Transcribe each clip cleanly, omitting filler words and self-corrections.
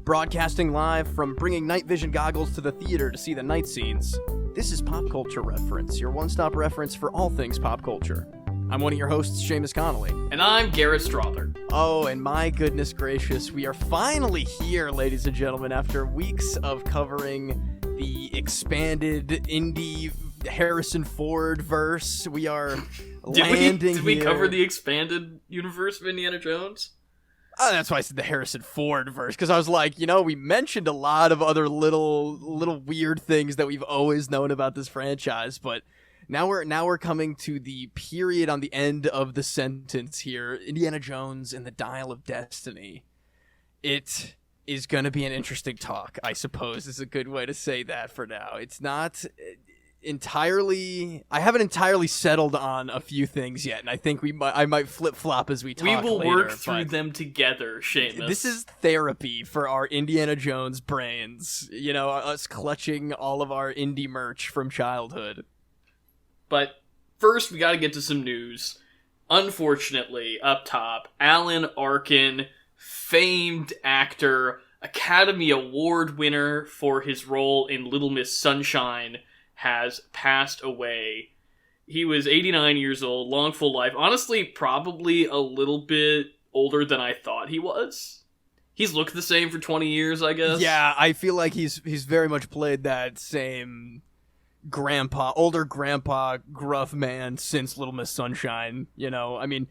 Broadcasting live from bringing night vision goggles to the theater to see the night scenes, this is Pop Culture Reference, your one-stop reference for all things pop culture. I'm one of your hosts, Seamus Connolly. And I'm Garrett Strother. Oh, and my goodness gracious, we are finally here, ladies and gentlemen, after weeks of covering the expanded indie Harrison Ford verse. We are landing Did we cover the expanded universe of Indiana Jones? Oh, that's why I said the Harrison Ford verse, because I was like, we mentioned a lot of other little weird things that we've always known about this franchise, but now we're coming to the period on the end of the sentence here. Indiana Jones and the Dial of Destiny. It is going to be an interesting talk, I suppose, is a good way to say that for now. It's not entirely, I haven't entirely settled on a few things yet, and I think I might flip-flop as we talk later. We will work through them together, Seamus. This is therapy for our Indiana Jones brains, us clutching all of our indie merch from childhood. But first, we gotta get to some news. Unfortunately, up top, Alan Arkin, famed actor, Academy Award winner for his role in Little Miss Sunshine, has passed away. He was 89 years old, long full life. Honestly, probably a little bit older than I thought he was. He's looked the same for 20 years, I guess. Yeah, I feel like he's very much played that same older grandpa, gruff man since Little Miss Sunshine, I mean,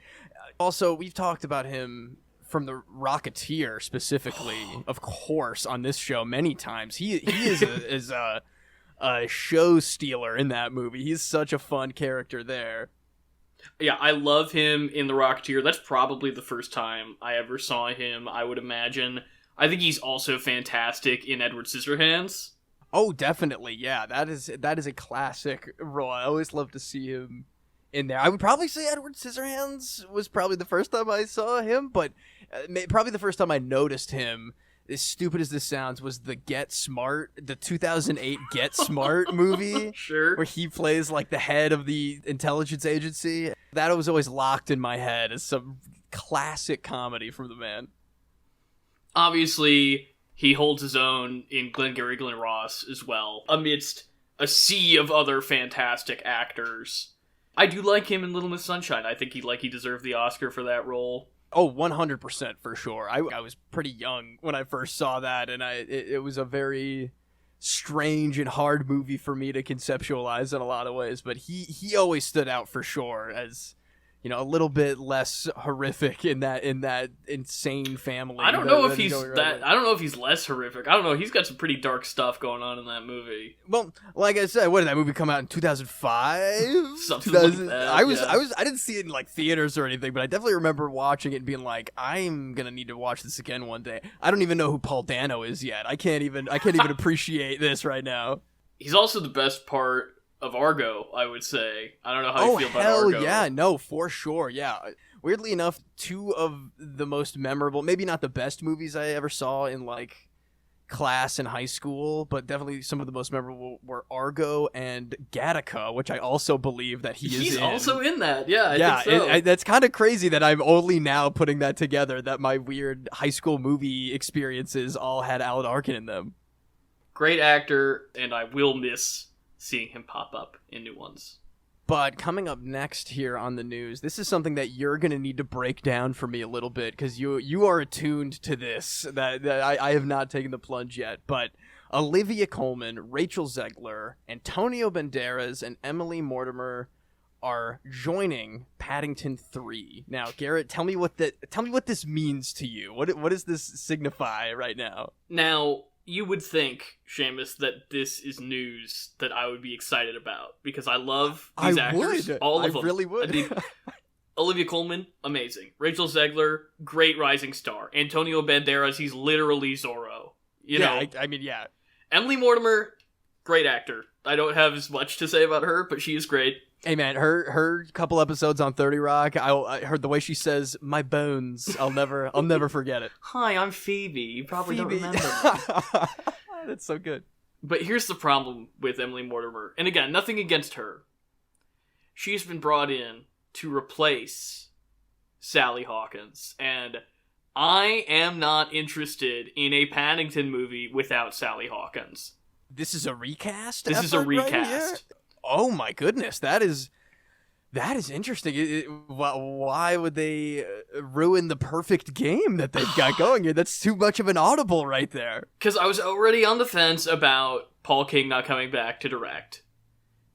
also, we've talked about him from The Rocketeer specifically, of course, on this show many times. He is a show stealer in that movie. He's such a fun character there. Yeah, I love him in The Rocketeer. That's probably the first time I ever saw him, I would imagine. I think he's also fantastic in Edward Scissorhands. Oh, definitely, yeah. That is a classic role. I always love to see him in there. I would probably say Edward Scissorhands was probably the first time I saw him, but probably the first time I noticed him, as stupid as this sounds, was the 2008 Get Smart movie. Sure. Where he plays like the head of the intelligence agency. That was always locked in my head as some classic comedy from the man. Obviously, he holds his own in Glengarry Glen Ross as well, amidst a sea of other fantastic actors. I do like him in Little Miss Sunshine. I think he deserved the Oscar for that role. Oh, 100% for sure. I was pretty young when I first saw that, and it was a very strange and hard movie for me to conceptualize in a lot of ways, but he always stood out for sure as, a little bit less horrific in that insane family. I don't know if he's less horrific. I don't know. He's got some pretty dark stuff going on in that movie. Well, like I said, what did that movie come out in 2005? Something like that. I didn't see it in like theaters or anything, but I definitely remember watching it and being like, I'm gonna need to watch this again one day. I don't even know who Paul Dano is yet. I can't even appreciate this right now. He's also the best part of Argo, I would say. I don't know how you feel about Argo. Oh, hell yeah. No, for sure. Yeah. Weirdly enough, two of the most memorable, maybe not the best movies I ever saw in, like, class in high school, but definitely some of the most memorable were Argo and Gattaca, which I also believe that he's in. Also in that. Yeah, I think so. That's kind of crazy that I'm only now putting that together, that my weird high school movie experiences all had Alan Arkin in them. Great actor, and I will miss seeing him pop up in new ones. But coming up next here on the news, this is something that you're going to need to break down for me a little bit, because you are attuned to this, that I have not taken the plunge yet. But Olivia Colman, Rachel Zegler, Antonio Banderas, and Emily Mortimer are joining Paddington 3. Now, Garrett, tell me what this means to you. What does this signify right now? Now, you would think, Seamus, that this is news that I would be excited about, because I love these actors. All of them. I really would. Olivia Colman, amazing. Rachel Zegler, great rising star. Antonio Banderas, he's literally Zorro. I mean, yeah. Emily Mortimer, great actor. I don't have as much to say about her, but she is great. Hey man, her couple episodes on 30 Rock, I heard the way she says "my bones." I'll never forget it. Hi, I'm Phoebe. You probably don't remember me. That's so good. But here's the problem with Emily Mortimer, and again, nothing against her. She's been brought in to replace Sally Hawkins, and I am not interested in a Paddington movie without Sally Hawkins. This is a recast? This is a recast. Right, oh my goodness, that is interesting. Why would they ruin the perfect game that they've got going here? That's too much of an audible right there. Because I was already on the fence about Paul King not coming back to direct.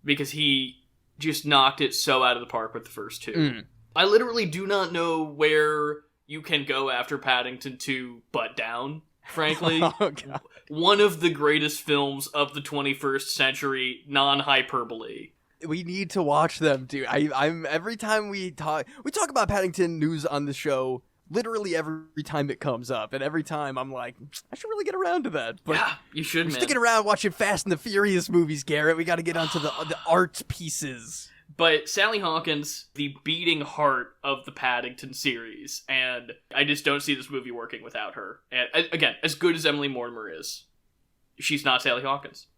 Because he just knocked it so out of the park with the first two. I literally do not know where you can go after Paddington 2 but down, frankly. Oh, God. One of the greatest films of the 21st century, non-hyperbole. We need to watch them, dude. I'm every time we talk about Paddington news on the show, literally every time it comes up, and every time I'm like, I should really get around to that. But yeah, you should, we're man. sticking around watching Fast and the Furious movies, Garrett. We got to get onto the art pieces. But Sally Hawkins, the beating heart of the Paddington series, and I just don't see this movie working without her. And again, as good as Emily Mortimer is, she's not Sally Hawkins.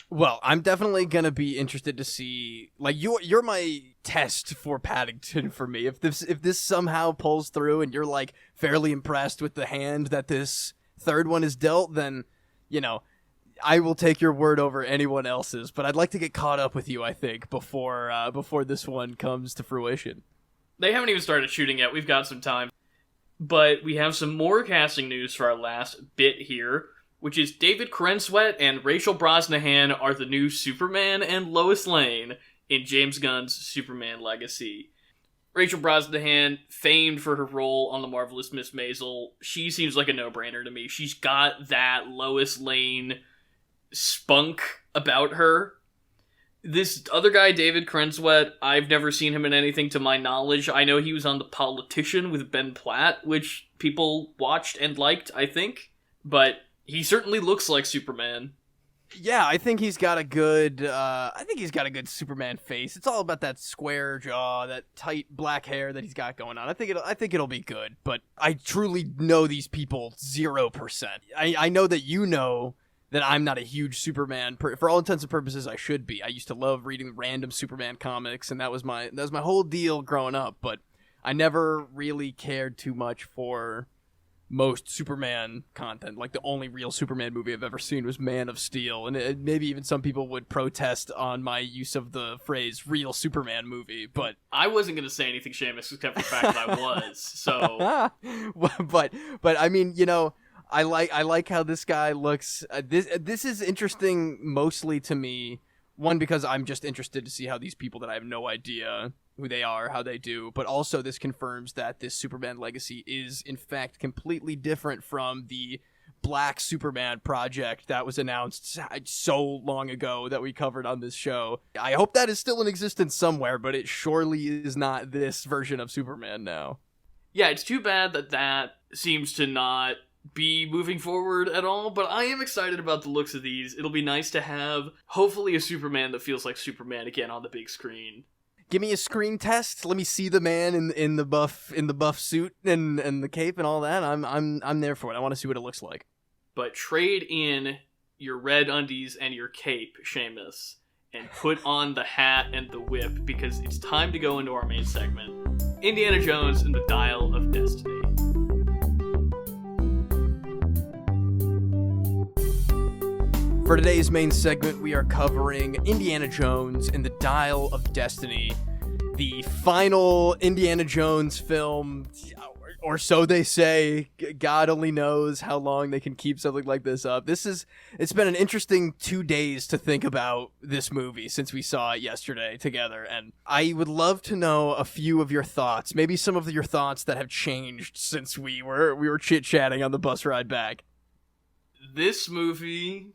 Well, I'm definitely gonna be interested to see. Like, you're my test for Paddington for me. If this somehow pulls through, and you're like fairly impressed with the hand that this third one is dealt, then I will take your word over anyone else's. But I'd like to get caught up with you, I think, before this one comes to fruition. They haven't even started shooting yet. We've got some time, but we have some more casting news for our last bit here, which is David Corenswet and Rachel Brosnahan are the new Superman and Lois Lane in James Gunn's Superman Legacy. Rachel Brosnahan, famed for her role on The Marvelous Miss Maisel, she seems like a no-brainer to me. She's got that Lois Lane spunk about her. This other guy, David Corenswet, I've never seen him in anything to my knowledge. I know he was on The Politician with Ben Platt, which people watched and liked, I think. But he certainly looks like Superman. Yeah, I think he's got a good Superman face. It's all about that square jaw, that tight black hair that he's got going on. I think it'll be good, but I truly know these people 0%. I know that you know that I'm not a huge Superman. For all intents and purposes, I should be. I used to love reading random Superman comics, and that was my whole deal growing up, but I never really cared too much for most Superman content. Like, the only real Superman movie I've ever seen was Man of Steel, and maybe even some people would protest on my use of the phrase real Superman movie, but I wasn't going to say anything, Seamus, except for the fact that I was, so but I mean, I like how this guy looks. This is interesting mostly to me, one, because I'm just interested to see how these people that I have no idea who they are, how they do, but also this confirms that this Superman Legacy is in fact completely different from the Black Superman project that was announced so long ago that we covered on this show. I hope that is still in existence somewhere, but it surely is not this version of Superman now. Yeah, it's too bad that seems to not be moving forward at all, but I am excited about the looks of these. It'll be nice to have, hopefully, a Superman that feels like Superman again on the big screen. Give me a screen test. Let me see the man in the buff suit and the cape and all that. I'm there for it. I want to see what it looks like. But trade in your red undies and your cape, Seamus, and put on the hat and the whip, because it's time to go into our main segment, Indiana Jones and the Dial of Destiny. For today's main segment, we are covering Indiana Jones and the Dial of Destiny, the final Indiana Jones film, or so they say. God only knows how long they can keep something like this up. It's been an interesting 2 days to think about this movie since we saw it yesterday together, and I would love to know a few of your thoughts, maybe some of your thoughts that have changed since we were chit-chatting on the bus ride back. This movie,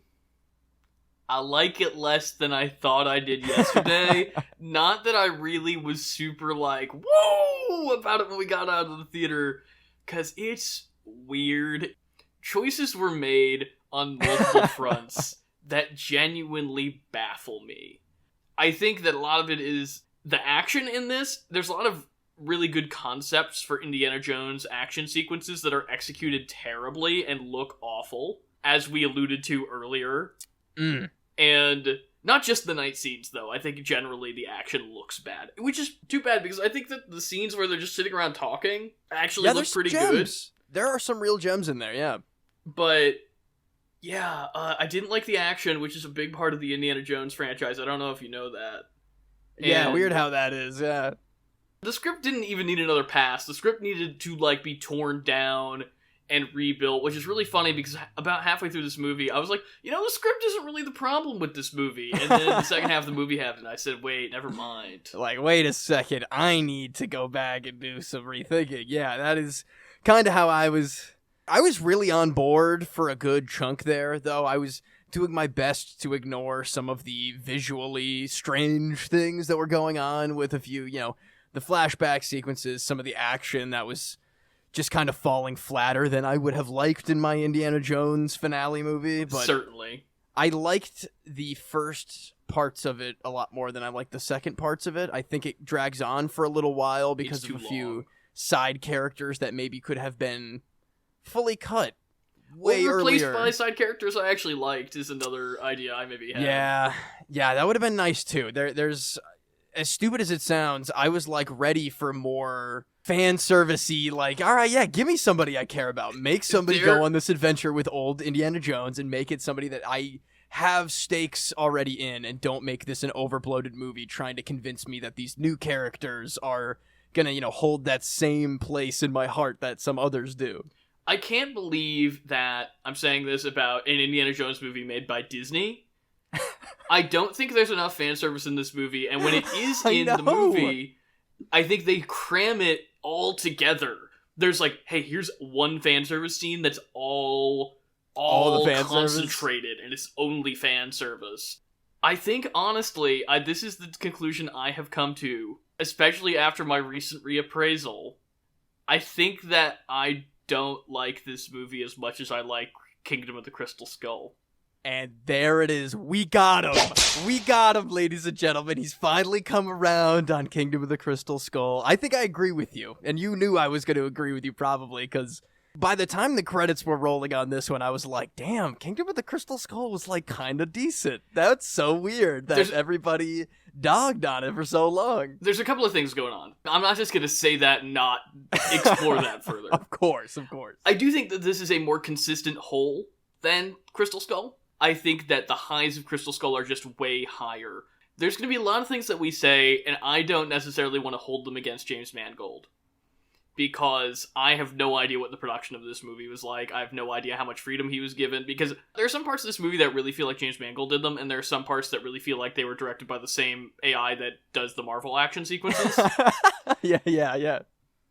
I like it less than I thought I did yesterday. Not that I really was super like, whoa, about it when we got out of the theater, because it's weird. Choices were made on multiple fronts that genuinely baffle me. I think that a lot of it is the action in this. There's a lot of really good concepts for Indiana Jones action sequences that are executed terribly and look awful, as we alluded to earlier. And not just the night scenes, though. I think generally the action looks bad. Which is too bad, because I think that the scenes where they're just sitting around talking actually look pretty good. There are some real gems in there, yeah. But yeah, I didn't like the action, which is a big part of the Indiana Jones franchise. I don't know if you know that. Yeah, And weird how that is, yeah. the script didn't even need another pass. The script needed to, like, be torn down and rebuilt, which is really funny because about halfway through this movie, I was like, you know, the script isn't really the problem with this movie. And then the second half of the movie happened, and I said, wait, never mind. Like, wait a second, I need to go back and do some rethinking. Yeah, that is kind of how I was really on board for a good chunk there, though. I was doing my best to ignore some of the visually strange things that were going on with a few, you know, the flashback sequences, some of the action that was just kind of falling flatter than I would have liked in my Indiana Jones finale movie. But Certainly. I liked the first parts of it a lot more than I liked the second parts of it. I think it drags on for a little while because of a few side characters that maybe could have been fully cut way replaced earlier. by side characters I actually liked is another idea I maybe had. Yeah, that would have been nice too. There's, as stupid as it sounds, I was like ready for more fan servicey, like, all right, yeah, give me somebody I care about. Make somebody go on this adventure with old Indiana Jones and make it somebody that I have stakes already in, and don't make this an overbloated movie trying to convince me that these new characters are gonna, you know, hold that same place in my heart that some others do. I can't believe that I'm saying this about an Indiana Jones movie made by Disney. I don't think there's enough fan service in this movie, and when it is in the movie, I think they cram it all together. There's like, hey, here's one fan service scene that's all the fan concentrated, service? And it's only fan service. I think, honestly, this is the conclusion I have come to, especially after my recent reappraisal. I think that I don't like this movie as much as I like Kingdom of the Crystal Skull. And there it is. We got him. We got him, ladies and gentlemen. He's finally come around on Kingdom of the Crystal Skull. I think I agree with you. And you knew I was going to agree with you probably, because by the time the credits were rolling on this one, I was like, damn, Kingdom of the Crystal Skull was like kind of decent. That's so weird that everybody dogged on it for so long. There's a couple of things going on. I'm not just going to say that and not explore that further. Of course. I do think that this is a more consistent whole than Crystal Skull. I think that the highs of Crystal Skull are just way higher. There's going to be a lot of things that we say, and I don't necessarily want to hold them against James Mangold. Because I have no idea what the production of this movie was like. I have no idea how much freedom he was given. Because there are some parts of this movie that really feel like James Mangold did them, and there are some parts that really feel like they were directed by the same AI that does the Marvel action sequences. Yeah.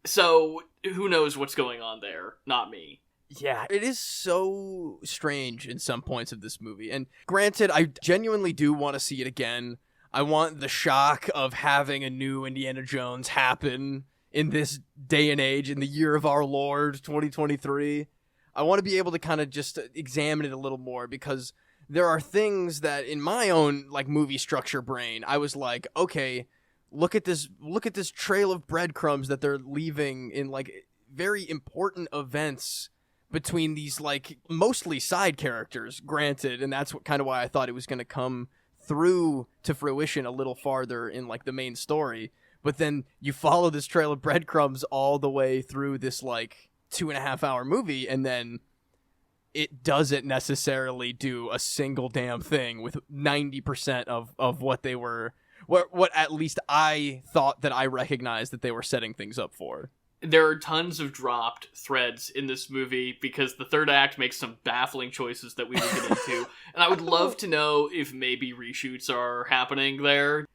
So, who knows what's going on there? Not me. Yeah, it is so strange in some points of this movie. And granted, I genuinely do want to see it again. I want the shock of having a new Indiana Jones happen in this day and age, in the year of our Lord, 2023. I want to be able to kind of just examine it a little more, because there are things that in my own like movie structure brain, I was like, okay, look at this trail of breadcrumbs that they're leaving in like very important events between these like mostly side characters, granted, and that's what kind of why I thought it was going to come through to fruition a little farther in like the main story. But then you follow this trail of breadcrumbs all the way through this like 2.5 hour movie, and then it doesn't necessarily do a single damn thing with 90% of what they were, what at least I thought that I recognized that they were setting things up for. There are tons of dropped threads in this movie because the third act makes some baffling choices that we will get into. And I would love to know if maybe reshoots are happening there.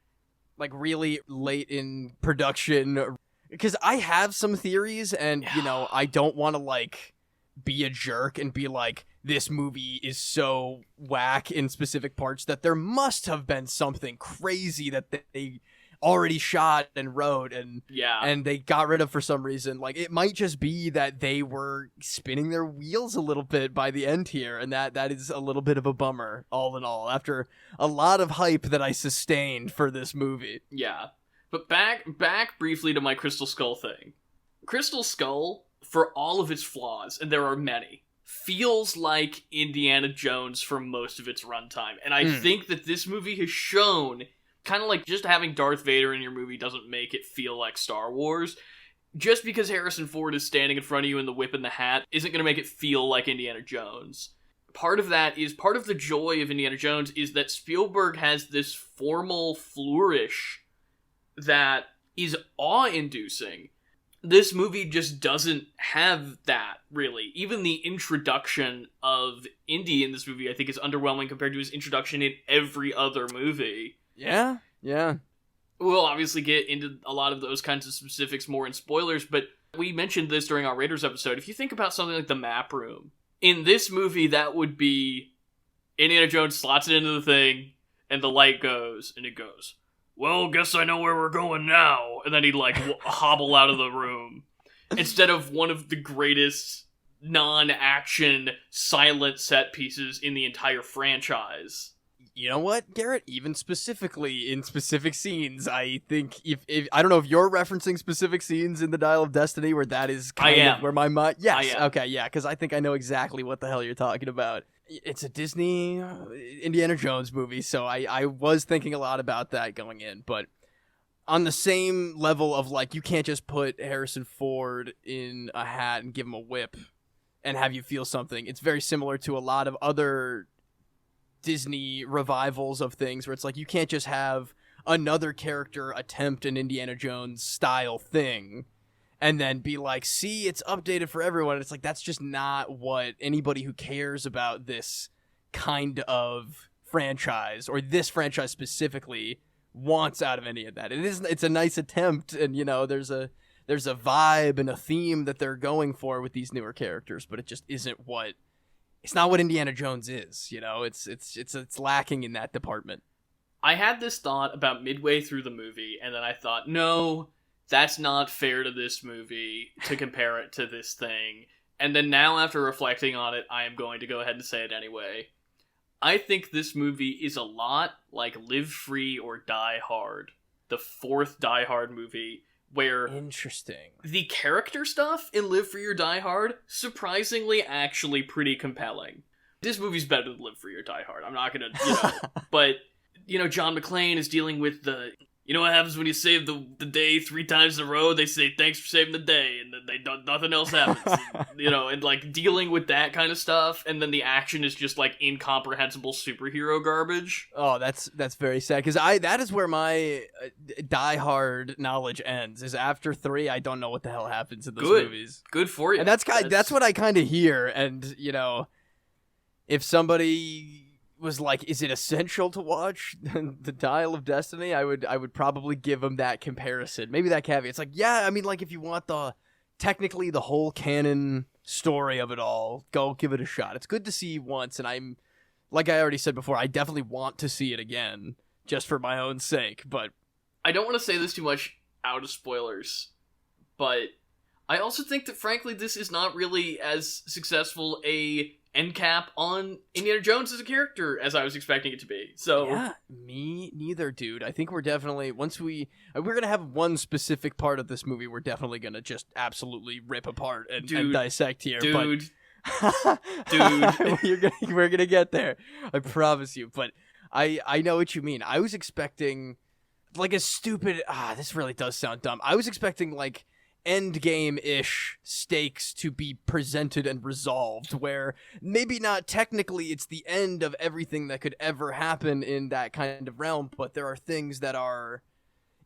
Like really late in production. Because I have some theories, and, you know, I don't want to, like, be a jerk and be like, this movie is so whack in specific parts that there must have been something crazy that they already shot and wrote and they got rid of for some reason. Like, it might just be that they were spinning their wheels a little bit by the end here, and that is a little bit of a bummer, all in all, after a lot of hype that I sustained for this movie. Yeah. But back briefly to my Crystal Skull thing. Crystal Skull, for all of its flaws, and there are many, feels like Indiana Jones for most of its runtime. And I think that this movie has shown, kind of like just having Darth Vader in your movie doesn't make it feel like Star Wars. just because Harrison Ford is standing in front of you in the whip and the hat isn't going to make it feel like Indiana Jones. Part of the joy of Indiana Jones is that Spielberg has this formal flourish that is awe-inducing. This movie just doesn't have that, really. Even the introduction of Indy in this movie, I think, is underwhelming compared to his introduction in every other movie. Yeah. We'll obviously get into a lot of those kinds of specifics more in spoilers, but we mentioned this during our Raiders episode. If you think about something like the map room, in this movie, that would be Indiana Jones slots it into the thing, and the light goes, and it goes, well, guess I know where we're going now. And then he'd, hobble out of the room. Instead of one of the greatest non-action silent set pieces in the entire franchise. You know what, Garrett? Even specifically in specific scenes, I think if I don't know if you're referencing specific scenes in the Dial of Destiny where that is kind of where my mind. Yes, okay, yeah, because I think I know exactly what the hell you're talking about. It's a Disney Indiana Jones movie, so I was thinking a lot about that going in, but on the same level of you can't just put Harrison Ford in a hat and give him a whip and have you feel something. It's very similar to a lot of other Disney revivals of things where it's you can't just have another character attempt an Indiana Jones style thing and then be see, it's updated for everyone. It's that's just not what anybody who cares about this kind of franchise or this franchise specifically wants out of any of that. It's a nice attempt, and there's a vibe and a theme that they're going for with these newer characters, but it just isn't it's not what Indiana Jones is, it's lacking in that department. I had this thought about midway through the movie, and then I thought, no, that's not fair to this movie to compare it to this thing. And then now, after reflecting on it, I am going to go ahead and say it anyway. I think this movie is a lot like Live Free or Die Hard, the fourth Die Hard movie, where interesting the character stuff in Live Free or Die Hard, surprisingly actually pretty compelling. This movie's better than Live Free or Die Hard. I'm not gonna, but, John McClane is dealing with what happens when you save the day 3 times in a row? They say, thanks for saving the day, and then nothing else happens. And dealing with that kind of stuff, and then the action is just, incomprehensible superhero garbage. Oh, that's very sad, because that is where my Die Hard knowledge ends, is after 3, I don't know what the hell happens in those movies. Good for you. And that's what I kind of hear, and, if somebody was is it essential to watch the Dial of Destiny? I would probably give them that comparison. Maybe that caveat. It's yeah, I mean, if you want technically the whole canon story of it all, go give it a shot. It's good to see once, and I'm, like I already said before, I definitely want to see it again, just for my own sake, but... I don't want to say this too much out of spoilers, but I also think that, frankly, this is not really as successsul a end cap on Indiana Jones as a character as I was expecting it to be. So yeah, me neither, dude. I think we're definitely, once we're gonna have one specific part of this movie we're definitely gonna just absolutely rip apart and dissect here. Dude. We're gonna get there. I promise you. But I know what you mean. I was expecting a stupid this really does sound dumb. I was expecting endgame-ish stakes to be presented and resolved, where maybe not technically it's the end of everything that could ever happen in that kind of realm, but there are things that are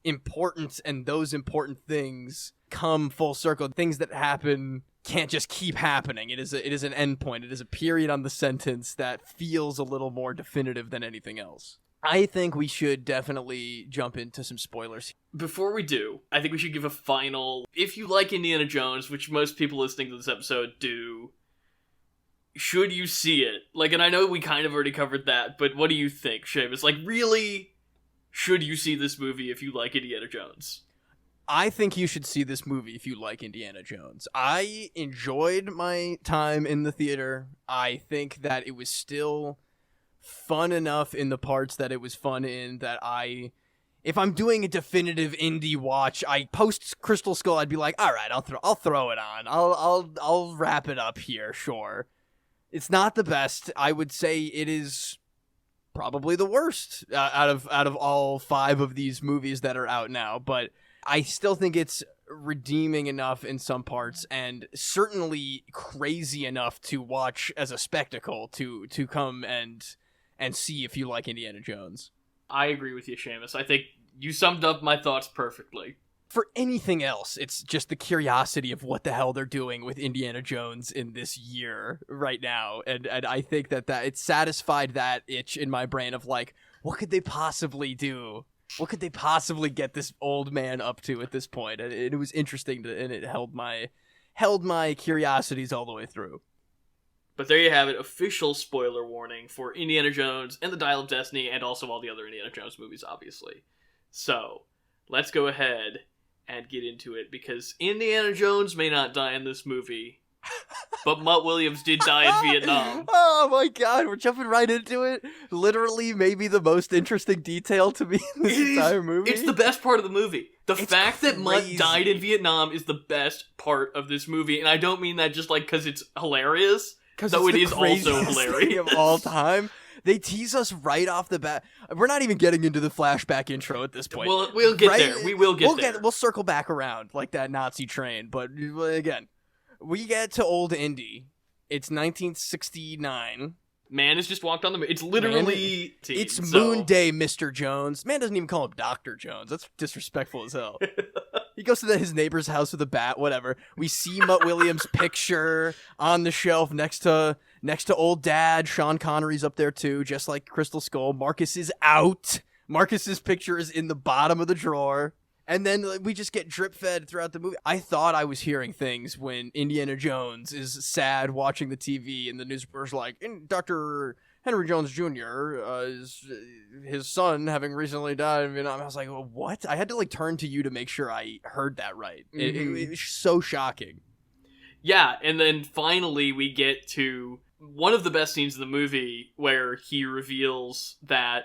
important, and those important things come full circle. Things that happen can't just keep happening. It is an end point. It is a period on the sentence that feels a little more definitive than anything else. I think we should definitely jump into some spoilers. Before we do, I think we should give a final... If you like Indiana Jones, which most people listening to this episode do, should you see it? And I know we kind of already covered that, but what do you think, Seamus? Really, should you see this movie if you like Indiana Jones? I think you should see this movie if you like Indiana Jones. I enjoyed my time in the theater. I think that it was still fun enough in the parts that it was fun in that if I'm doing a definitive indie watch, post Crystal Skull, I'd be all right, I'll throw it on. I'll wrap it up here, sure. It's not the best. I would say it is probably the worst out of all 5 of these movies that are out now, but I still think it's redeeming enough in some parts, and certainly crazy enough to watch as a spectacle to come and see if you like Indiana Jones. I agree with you, Seamus. I think you summed up my thoughts perfectly. For anything else, it's just the curiosity of what the hell they're doing with Indiana Jones in this year right now, and I think that it satisfied that itch in my brain of like, what could they possibly do? What could they possibly get this old man up to at this point? And it was interesting, and it held my curiosities all the way through. But there you have it, official spoiler warning for Indiana Jones and the Dial of Destiny, and also all the other Indiana Jones movies, obviously. So, let's go ahead and get into it, because Indiana Jones may not die in this movie, but Mutt Williams did die in Vietnam. Oh my god, we're jumping right into it. Literally, maybe the most interesting detail to me in this entire movie. It's the best part of the movie. The fact crazy. that Mutt died in Vietnam is the best part of this movie, and I don't mean that just like because it's hilarious, though it is also hilarious of all time. They tease us right off the bat. We're not even getting into the flashback intro at this point. We'll get there. We will get there. We'll circle back around like that Nazi train. But again, we get to old Indy. It's 1969. Man has just walked on the moon. It's literally... It's Moon Day, Mr. Jones. Man doesn't even call him Dr. Jones. That's disrespectful as hell. He goes to his neighbor's house with a bat, whatever. We see Mutt Williams' picture on the shelf next to old dad. Sean Connery's up there too, just like Crystal Skull. Marcus is out. Marcus's picture is in the bottom of the drawer. And then we just get drip-fed throughout the movie. I thought I was hearing things when Indiana Jones is sad watching the TV and the newspaper's like, Dr. Henry Jones Jr., his son having recently died in Vietnam. I was like, well, what? I had to like turn to you to make sure I heard that right. Mm-hmm. It was so shocking. Yeah, and then finally we get to one of the best scenes in the movie where he reveals that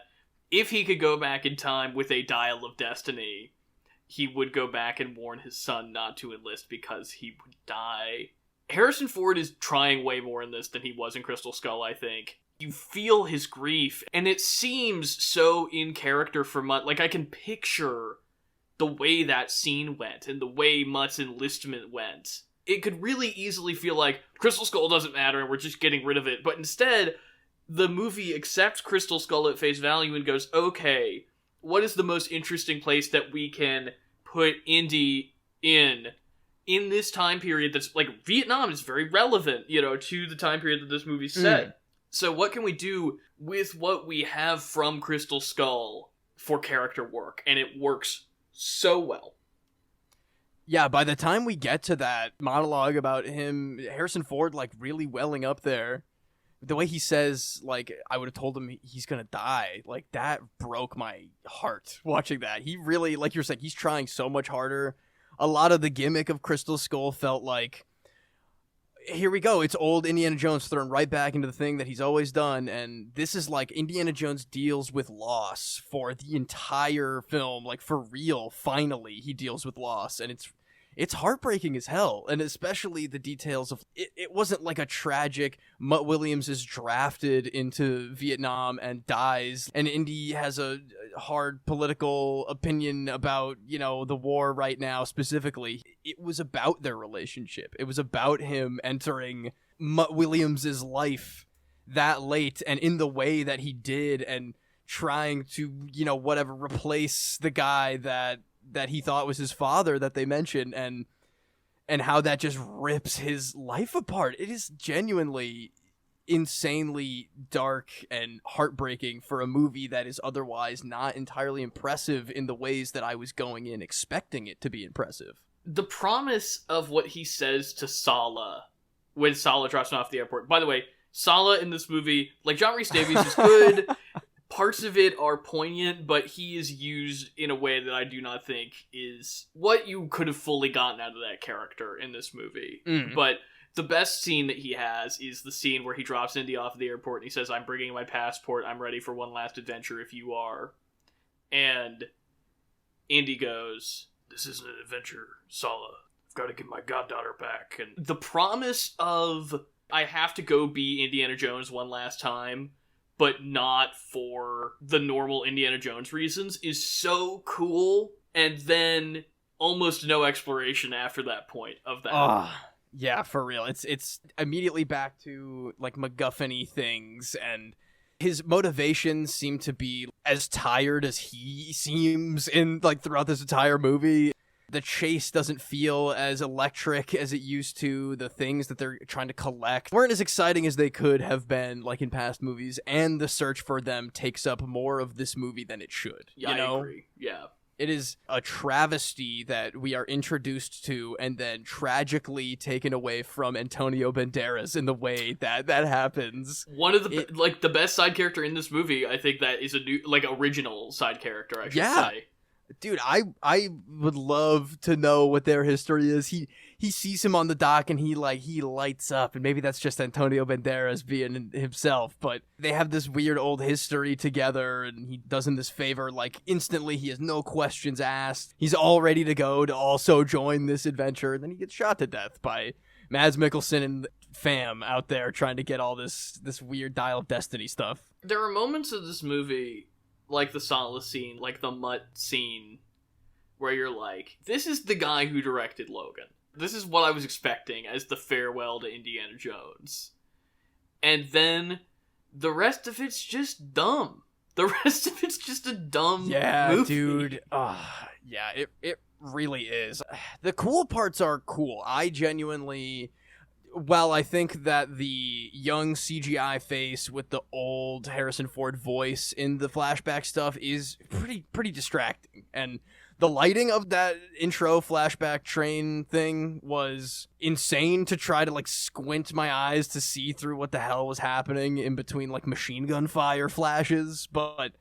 if he could go back in time with a dial of destiny, he would go back and warn his son not to enlist because he would die. Harrison Ford is trying way more in this than he was in Crystal Skull, I think. You feel his grief, and it seems so in character for Mutt. Like, I can picture the way that scene went and the way Mutt's enlistment went. It could really easily feel like Crystal Skull doesn't matter and we're just getting rid of it. But instead, the movie accepts Crystal Skull at face value and goes, okay, what is the most interesting place that we can put Indy in this time period that's, like, Vietnam is very relevant, to the time period that this movie's set. So what can we do with what we have from Crystal Skull for character work? And it works so well. Yeah, by the time we get to that monologue about him, Harrison Ford, like, really welling up there, the way he says, like, I would have told him he's gonna die, like, that broke my heart watching that. He really, like you're saying, he's trying so much harder. A lot of the gimmick of Crystal Skull felt like, here we go, it's old Indiana Jones thrown right back into the thing that he's always done, and this is like Indiana Jones deals with loss for the entire film, like, for real. Finally, he deals with loss, and it's heartbreaking as hell, and especially the details of it. It wasn't like a tragic Mutt Williams is drafted into Vietnam and dies, and Indy has a hard political opinion about, the war right now specifically. It was about their relationship. It was about him entering Mutt Williams's life that late and in the way that he did, and trying to, whatever, replace the guy that he thought was his father that they mentioned, and how that just rips his life apart. It is genuinely insanely dark and heartbreaking for a movie that is otherwise not entirely impressive in the ways that I was going in expecting it to be impressive. The promise of what he says to Sala when Sala drops him off the airport. By the way, Sala in this movie, like, John Rhys Davies is good. Parts of it are poignant, but he is used in a way that I do not think is what you could have fully gotten out of that character in this movie. Mm-hmm. But the best scene that he has is the scene where he drops Indy off at the airport and he says, I'm bringing my passport, I'm ready for one last adventure if you are. And Indy goes, this isn't an adventure, Sala. I've got to get my goddaughter back. And the promise of, I have to go be Indiana Jones one last time, but not for the normal Indiana Jones reasons, is so cool. And then almost no exploration after that point of that. Yeah, for real. It's immediately back to like MacGuffin-y things, and his motivations seem to be as tired as he seems in like throughout this entire movie. The chase doesn't feel as electric as it used to. The things that they're trying to collect weren't as exciting as they could have been, like in past movies, and the search for them takes up more of this movie than it should. Yeah, you know? I agree. Yeah. It is a travesty that we are introduced to and then tragically taken away from Antonio Banderas in the way that happens. One of the the best side character in this movie, I think that is a new original side character, I should say. Dude, I would love to know what their history is. He sees him on the dock and he lights up, and maybe that's just Antonio Banderas being himself, but they have this weird old history together, and he does him this favor instantly. He has no questions asked. He's all ready to go to also join this adventure, and then he gets shot to death by Mads Mikkelsen and fam out there trying to get all this weird Dial of Destiny stuff. There are moments of this movie, like the Sala scene, like the Mutt scene, where you're like, this is the guy who directed Logan. This is what I was expecting as the farewell to Indiana Jones. And then the rest of it's just dumb. The rest of it's just a dumb movie. Dude. Yeah, it really is. The cool parts are cool. I genuinely... Well, I think that the young CGI face with the old Harrison Ford voice in the flashback stuff is pretty distracting. And the lighting of that intro flashback train thing was insane to try to squint my eyes to see through what the hell was happening in between machine gun fire flashes. But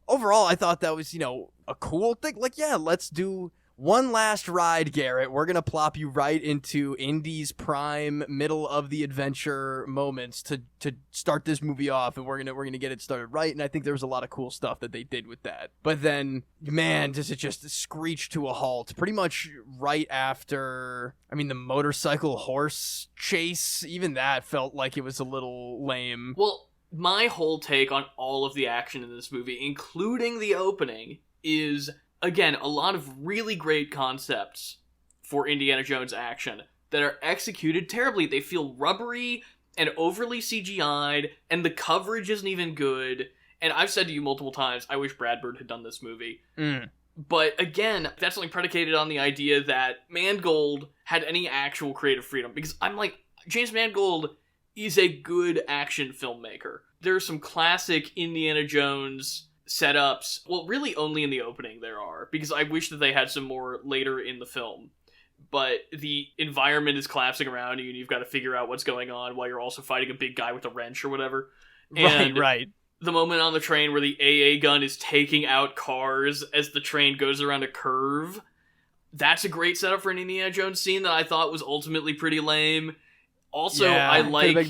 overall, I thought that was, a cool thing. Let's do one last ride, Garrett. We're going to plop you right into Indy's prime middle of the adventure moments to start this movie off, and we're going to get it started right. And I think there was a lot of cool stuff that they did with that. But then, man, does it just screech to a halt pretty much right after, the motorcycle horse chase. Even that felt like it was a little lame. Well, my whole take on all of the action in this movie, including the opening, is... Again, a lot of really great concepts for Indiana Jones action that are executed terribly. They feel rubbery and overly CGI'd, and the coverage isn't even good. And I've said to you multiple times, I wish Brad Bird had done this movie. But again, that's only predicated on the idea that Mangold had any actual creative freedom. Because I'm like, James Mangold is a good action filmmaker. There's some classic Indiana Jones setups. Well, really only in the opening there are, because I wish that they had some more later in the film. But the environment is collapsing around you, and you've got to figure out what's going on while you're also fighting a big guy with a wrench or whatever. And right. The moment on the train where the AA gun is taking out cars as the train goes around a curve, that's a great setup for an Indiana Jones scene that I thought was ultimately pretty lame. Also, I like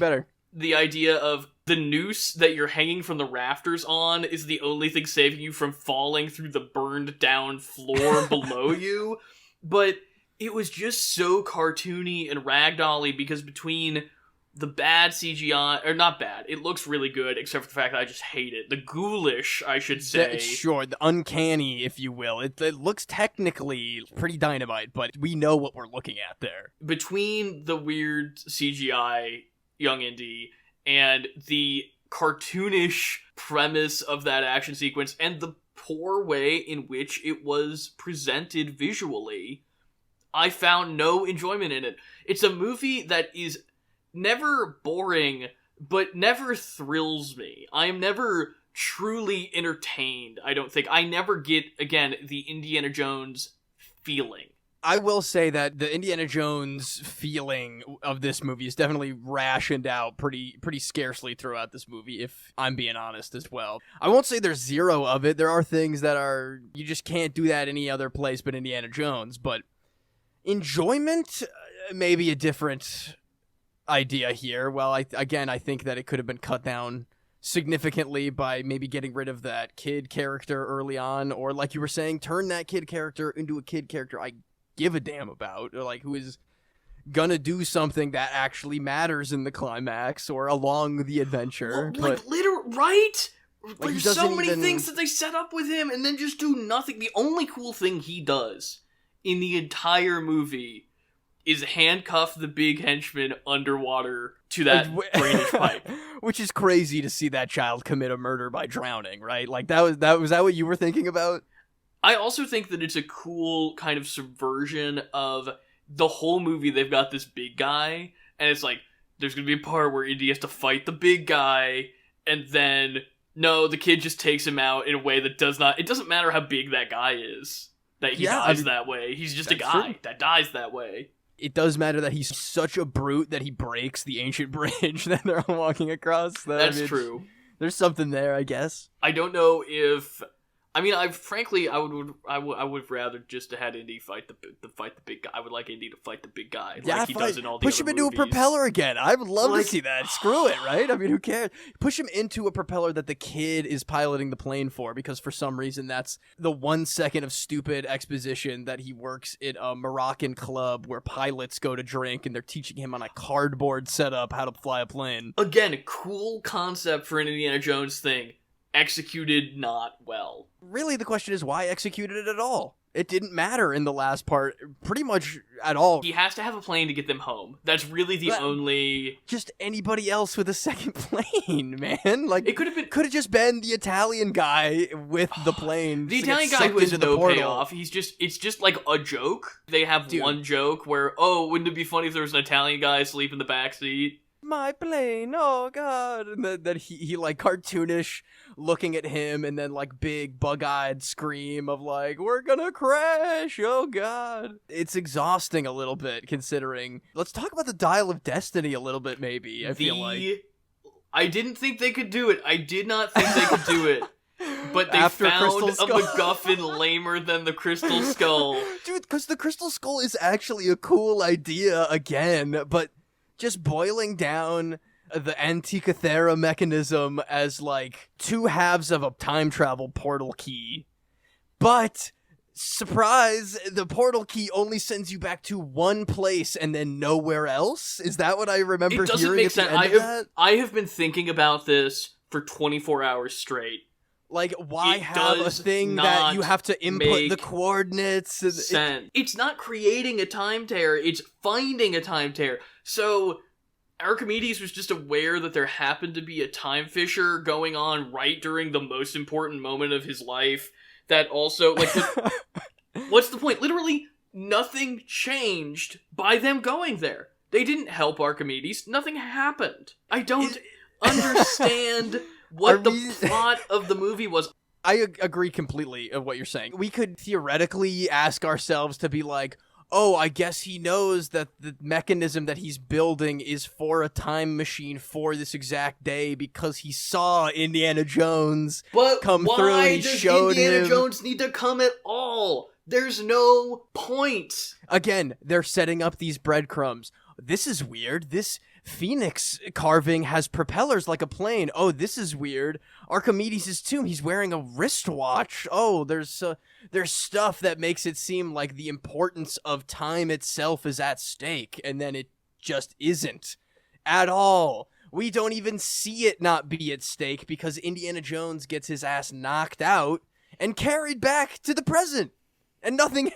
the idea of the noose that you're hanging from the rafters on is the only thing saving you from falling through the burned down floor below you. But it was just so cartoony and ragdolly, because between the bad CGI, or not bad, it looks really good, except for the fact that I just hate it. The ghoulish, I should say. Sure, the uncanny, if you will. It looks technically pretty dynamite, but we know what we're looking at there. Between the weird CGI young Indy and the cartoonish premise of that action sequence, and the poor way in which it was presented visually, I found no enjoyment in it. It's a movie that is never boring, but never thrills me. I am never truly entertained, I don't think. I never get, again, the Indiana Jones feeling. I will say that the Indiana Jones feeling of this movie is definitely rationed out pretty scarcely throughout this movie, if I'm being honest as well. I won't say there's zero of it. There are things that are, you just can't do that any other place but Indiana Jones, but enjoyment, maybe a different idea here. Well, I think that it could have been cut down significantly by maybe getting rid of that kid character early on, or like you were saying, turn that kid character into a kid character I give a damn about, or who is gonna do something that actually matters in the climax or along the adventure. Right? There's so many things that they set up with him and then just do nothing. The only cool thing he does in the entire movie is handcuff the big henchman underwater to that drainage pipe. Which is crazy to see that child commit a murder by drowning, right? Like, was that what you were thinking about? I also think that it's a cool kind of subversion of the whole movie. They've got this big guy, and it's like, there's gonna be a part where Indy has to fight the big guy, and then, no, the kid just takes him out in a way that it doesn't matter how big that guy is, that he dies that way. He's just a guy that dies that way. It does matter that he's such a brute that he breaks the ancient bridge that they're all walking across. That's true. There's something there, I guess. I don't know if... I mean, I would rather just have had Indy fight the big guy. I would like Indy to fight the big guy, like he does in all the Push other him into movies. a propeller again. I would love to see that. Screw it, right? I mean, who cares? Push him into a propeller that the kid is piloting the plane for, because for some reason that's the 1 second of stupid exposition that he works at a Moroccan club where pilots go to drink, and they're teaching him on a cardboard setup how to fly a plane. Again, a cool concept for an Indiana Jones thing. Executed not well. Really, the question is, why execute it at all? It didn't matter in the last part, pretty much at all. He has to have a plane to get them home. That's really the only... Just anybody else with a second plane, man. Like, it could have just been the Italian guy with the plane. The Italian guy who has no payoff. It's just like a joke. They have one joke where, oh, wouldn't it be funny if there was an Italian guy asleep in the backseat? My plane, oh god. And then he like cartoonish looking at him, and then like big bug-eyed scream of like, we're gonna crash, oh god. It's exhausting a little bit, considering. Let's talk about the Dial of Destiny a little bit, maybe. I feel like I didn't think they could do it. I did not think they could do it. But they found a MacGuffin lamer than the Crystal Skull. Dude, because the Crystal Skull is actually a cool idea again, but just boiling down the Antikythera mechanism as like two halves of a time travel portal key. But, surprise, the portal key only sends you back to one place and then nowhere else? Is that what I remember it doesn't hearing make at the sense. end of that? I have been thinking about this for 24 hours straight. Like, why have a thing that you have to input the coordinates? It's not creating a time tear, it's finding a time tear. So, Archimedes was just aware that there happened to be a time fissure going on right during the most important moment of his life. That also, like, what's the point? Literally, nothing changed by them going there. They didn't help Archimedes. Nothing happened. I don't understand what the plot of the movie was. I agree completely of what you're saying. We could theoretically ask ourselves to be like, oh, I guess he knows that the mechanism that he's building is for a time machine for this exact day because he saw Indiana Jones come through and he showed him. But why does Indiana Jones need to come at all? There's no point. Again, they're setting up these breadcrumbs. This is weird. This phoenix carving has propellers like a plane. Oh, this is weird. Archimedes' tomb, he's wearing a wristwatch. Oh, there's stuff that makes it seem like the importance of time itself is at stake, and then it just isn't at all. We don't even see it not be at stake because Indiana Jones gets his ass knocked out and carried back to the present, and nothing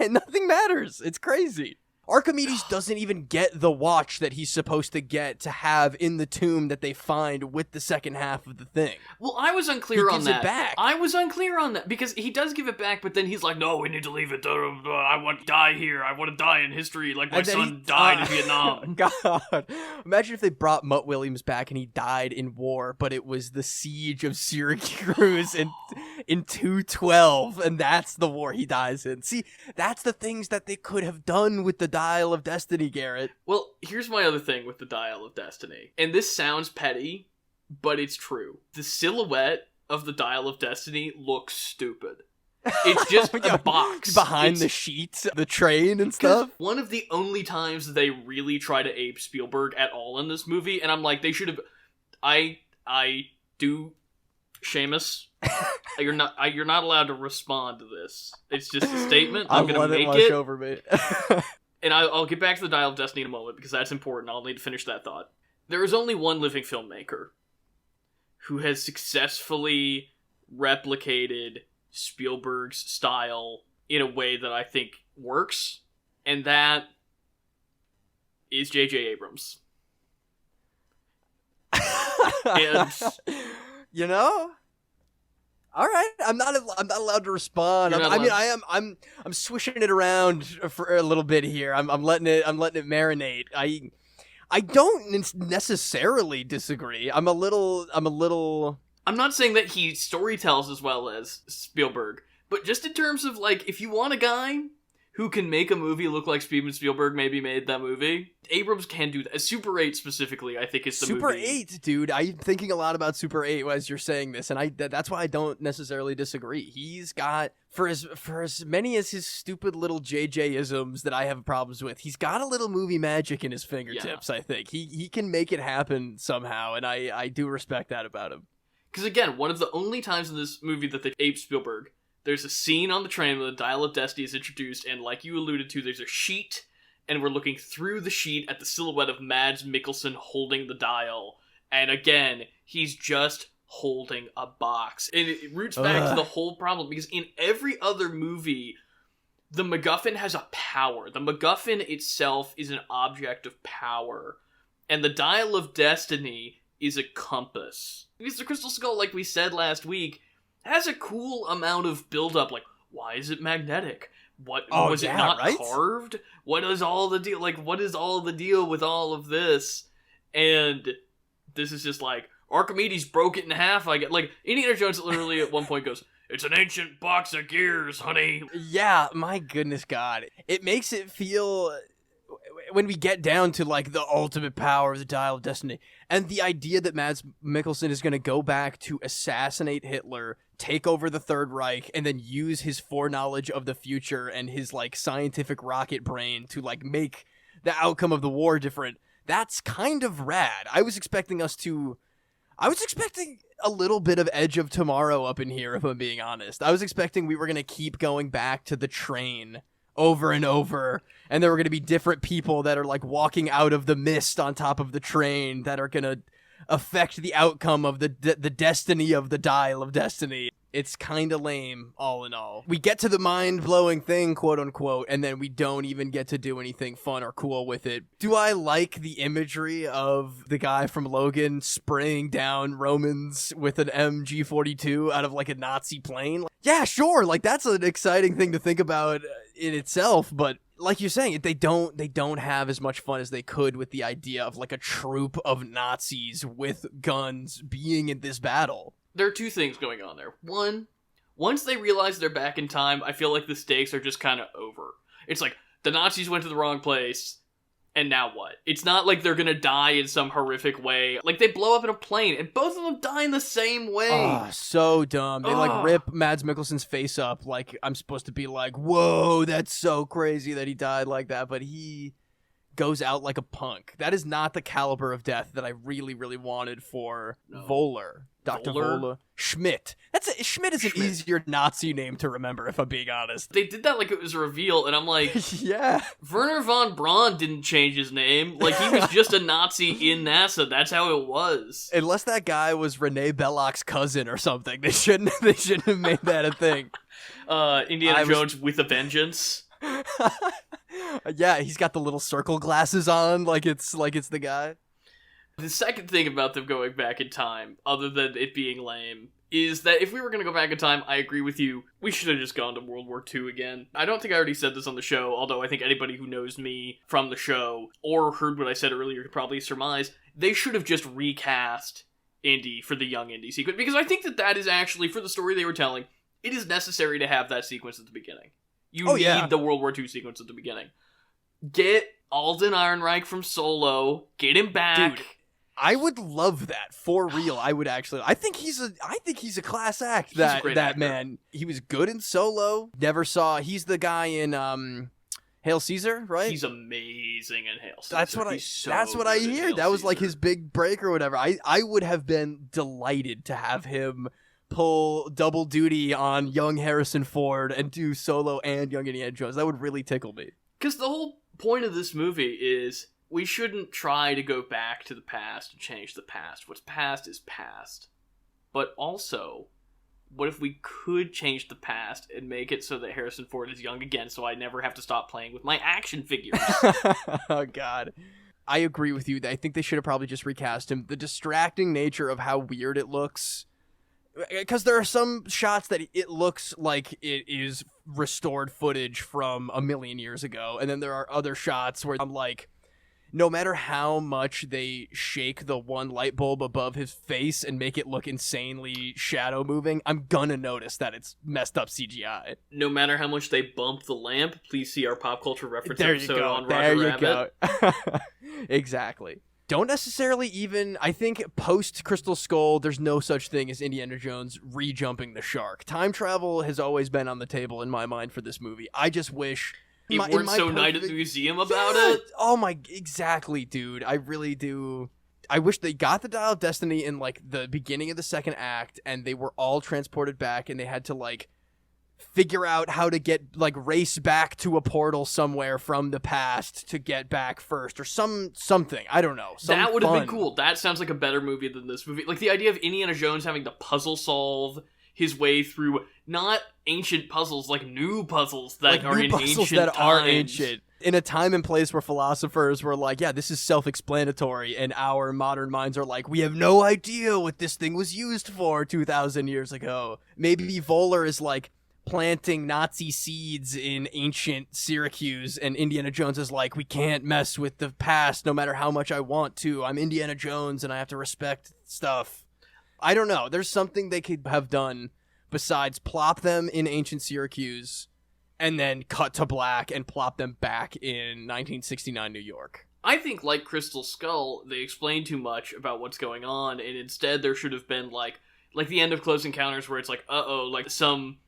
matters. It's crazy. Archimedes doesn't even get the watch that he's supposed to get to have in the tomb that they find with the second half of the thing. Well, I was unclear on that. He gives it back. I was unclear on that because he does give it back, but then he's like, no, we need to leave it. I want to die here. I want to die in history like my son died in Vietnam. God. Imagine if they brought Mutt Williams back and he died in war, but it was the siege of Syracuse in 212, and that's the war he dies in. See, that's the things that they could have done with the Dial of Destiny, Garrett. Well, here's my other thing with the Dial of Destiny. And this sounds petty, but it's true. The silhouette of the Dial of Destiny looks stupid. It's just a box. Behind the sheets, the train and stuff. One of the only times that they really try to ape Spielberg at all in this movie, and I'm like, they should have... I do... Seamus, you're not allowed to respond to this. It's just a statement. I'm going to make it. Over me. And I'll get back to the Dial of Destiny in a moment, because that's important. I'll need to finish that thought. There is only one living filmmaker who has successfully replicated Spielberg's style in a way that I think works, And that is J.J. Abrams. And you know, all right, I'm not allowed to respond. I'm swishing it around for a little bit here. I'm letting it marinate. I don't necessarily disagree. I'm not saying that he storytells as well as Spielberg, but just in terms of, like, if you want a guy who can make a movie look like Steven Spielberg maybe made that movie, Abrams can do that. Super 8 specifically, I think, is the Super movie. Super 8, dude. I'm thinking a lot about Super 8 as you're saying this, and that's why I don't necessarily disagree. He's got, for as many as his stupid little JJ-isms that I have problems with, he's got a little movie magic in his fingertips, yeah. I think. He can make it happen somehow, and I do respect that about him. Because, again, one of the only times in this movie that they ape Spielberg, there's a scene on the train where the Dial of Destiny is introduced, and like you alluded to, there's a sheet, and we're looking through the sheet at the silhouette of Mads Mikkelsen holding the dial. And again, he's just holding a box. And it roots back to the whole problem, because in every other movie, the MacGuffin has a power. The MacGuffin itself is an object of power. And the Dial of Destiny is a compass. Because the Crystal Skull, like we said last week, has a cool amount of build-up. Like, why is it magnetic? Was it not carved? What is all the deal? Like, what is all the deal with all of this? And this is just like, Archimedes broke it in half. Like Indiana Jones literally at one point goes, "It's an ancient box of gears, honey." Yeah, my goodness God. It makes it feel, when we get down to, like, the ultimate power of the Dial of Destiny, and the idea that Mads Mikkelsen is going to go back to assassinate Hitler, take over the Third Reich, and then use his foreknowledge of the future and his, like, scientific rocket brain to, like, make the outcome of the war different, that's kind of rad. I was expecting a little bit of Edge of Tomorrow up in here, if I'm being honest. I was expecting we were going to keep going back to the train over and over, and there were going to be different people that are, like, walking out of the mist on top of the train that are going to affect the outcome of the destiny of the Dial of Destiny. It's kind of lame, all in all. We get to the mind-blowing thing, quote-unquote, and then we don't even get to do anything fun or cool with it. Do I like the imagery of the guy from Logan spraying down Romans with an MG-42 out of, like, a Nazi plane? Yeah, sure, like, that's an exciting thing to think about in itself, but like you're saying, they don't have as much fun as they could with the idea of, like, a troop of Nazis with guns being in this battle. There are two things going on there. One, once they realize they're back in time, I feel like the stakes are just kind of over. It's like, the Nazis went to the wrong place, and now what? It's not like they're gonna die in some horrific way. Like, they blow up in a plane, and both of them die in the same way. Oh, so dumb. They, like, rip Mads Mikkelsen's face up like I'm supposed to be like, whoa, that's so crazy that he died like that, but he goes out like a punk. That is not the caliber of death that I really, really wanted for Voller. Dr. Voller? Schmidt. Schmidt is an easier Nazi name to remember, if I'm being honest. They did that like it was a reveal, and I'm like, yeah. Werner von Braun didn't change his name. Like, he was just a Nazi in NASA. That's how it was. Unless that guy was Renee Belloc's cousin or something. They shouldn't have made that a thing. Indiana Jones with a vengeance. Yeah, he's got the little circle glasses on, like it's the guy. The second thing about them going back in time, other than it being lame, is that if we were going to go back in time, I agree with you, we should have just gone to World War II again. I don't think I already said this on the show, although I think anybody who knows me from the show, or heard what I said earlier, could probably surmise, they should have just recast Indy for the young Indy sequence, because I think that is actually, for the story they were telling, it is necessary to have that sequence at the beginning. You need the World War II sequence at the beginning. Get Alden Ehrenreich from Solo, get him back. Dude, I would love that, for real. I would actually. I think he's a class act. That man. He was good in Solo. He's the guy in Hail Caesar, right? He's amazing in Hail Caesar. That's what I hear. That was like his big break or whatever. I would have been delighted to have him pull double duty on young Harrison Ford and do Solo and young Indiana Jones. That would really tickle me. Because the whole point of this movie is we shouldn't try to go back to the past and change the past. What's past is past. But also, what if we could change the past and make it so that Harrison Ford is young again, so I never have to stop playing with my action figures? Oh, God. I agree with you. I think they should have probably just recast him. The distracting nature of how weird it looks, because there are some shots that it looks like it is restored footage from a million years ago, and then there are other shots where I'm like, no matter how much they shake the one light bulb above his face and make it look insanely shadow moving, I'm gonna notice that it's messed up CGI. No matter how much they bump the lamp, please see our pop culture reference episode on There Roger you Rabbit. go. Exactly. Don't necessarily even, I think post Crystal Skull, there's no such thing as Indiana Jones re-jumping the shark. Time travel has always been on the table in my mind for this movie. I just wish You weren't so nice at the museum about it? Oh my, exactly, dude. I really do. I wish they got the Dial of Destiny in, like, the beginning of the second act, and they were all transported back, and they had to, like, figure out how to get, like, race back to a portal somewhere from the past to get back first, or something. I don't know. That would have been cool. That sounds like a better movie than this movie. Like, the idea of Indiana Jones having to puzzle solve his way through not ancient puzzles, like new puzzles that are in ancient times. In a time and place where philosophers were like, yeah, this is self-explanatory, and our modern minds are like, we have no idea what this thing was used for 2,000 years ago. Maybe Voller is like planting Nazi seeds in ancient Syracuse, and Indiana Jones is like, we can't mess with the past no matter how much I want to. I'm Indiana Jones and I have to respect stuff. I don't know. There's something they could have done besides plop them in ancient Syracuse and then cut to black and plop them back in 1969 New York. I think, like Crystal Skull, they explain too much about what's going on, and instead there should have been, like the end of Close Encounters, where it's like, like some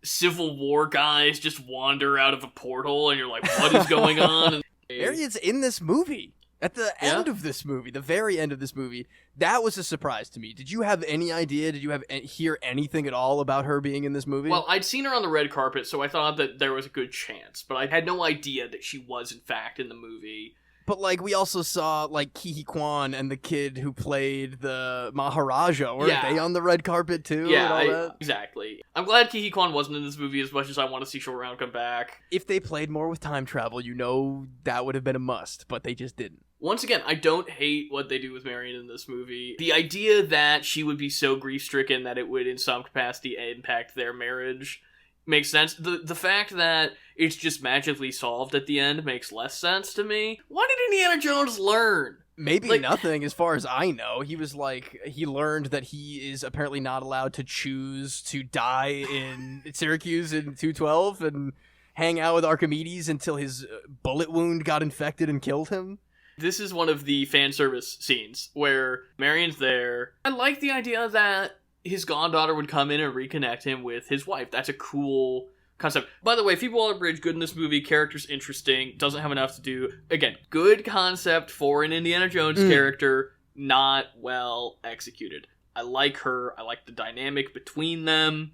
Civil War guys just wander out of a portal, and you're like, what is going on? And Marion's in this movie. At the end of this movie, the very end of this movie, that was a surprise to me. Did you have any idea? Did you hear anything at all about her being in this movie? Well, I'd seen her on the red carpet, so I thought that there was a good chance, but I had no idea that she was, in fact, in the movie. But, like, we also saw, like, Ki Hee Kwan and the kid who played the Maharaja. Weren't they on the red carpet, too? Yeah, and all that? Exactly. I'm glad Ki Hee Kwan wasn't in this movie as much as I want to see Short Round come back. If they played more with time travel, you know that would have been a must, but they just didn't. Once again, I don't hate what they do with Marion in this movie. The idea that she would be so grief-stricken that it would, in some capacity, impact their marriage makes sense. The fact that it's just magically solved at the end makes less sense to me. What did Indiana Jones learn? Maybe nothing, as far as I know. He was like, he learned that he is apparently not allowed to choose to die in Syracuse in 212 and hang out with Archimedes until his bullet wound got infected and killed him. This is one of the fan service scenes where Marion's there. I like the idea that his goddaughter would come in and reconnect him with his wife. That's a cool concept. By the way, Phoebe Waller-Bridge, good in this movie, character's interesting, doesn't have enough to do. Again, good concept for an Indiana Jones character, not well executed. I like her. I like the dynamic between them.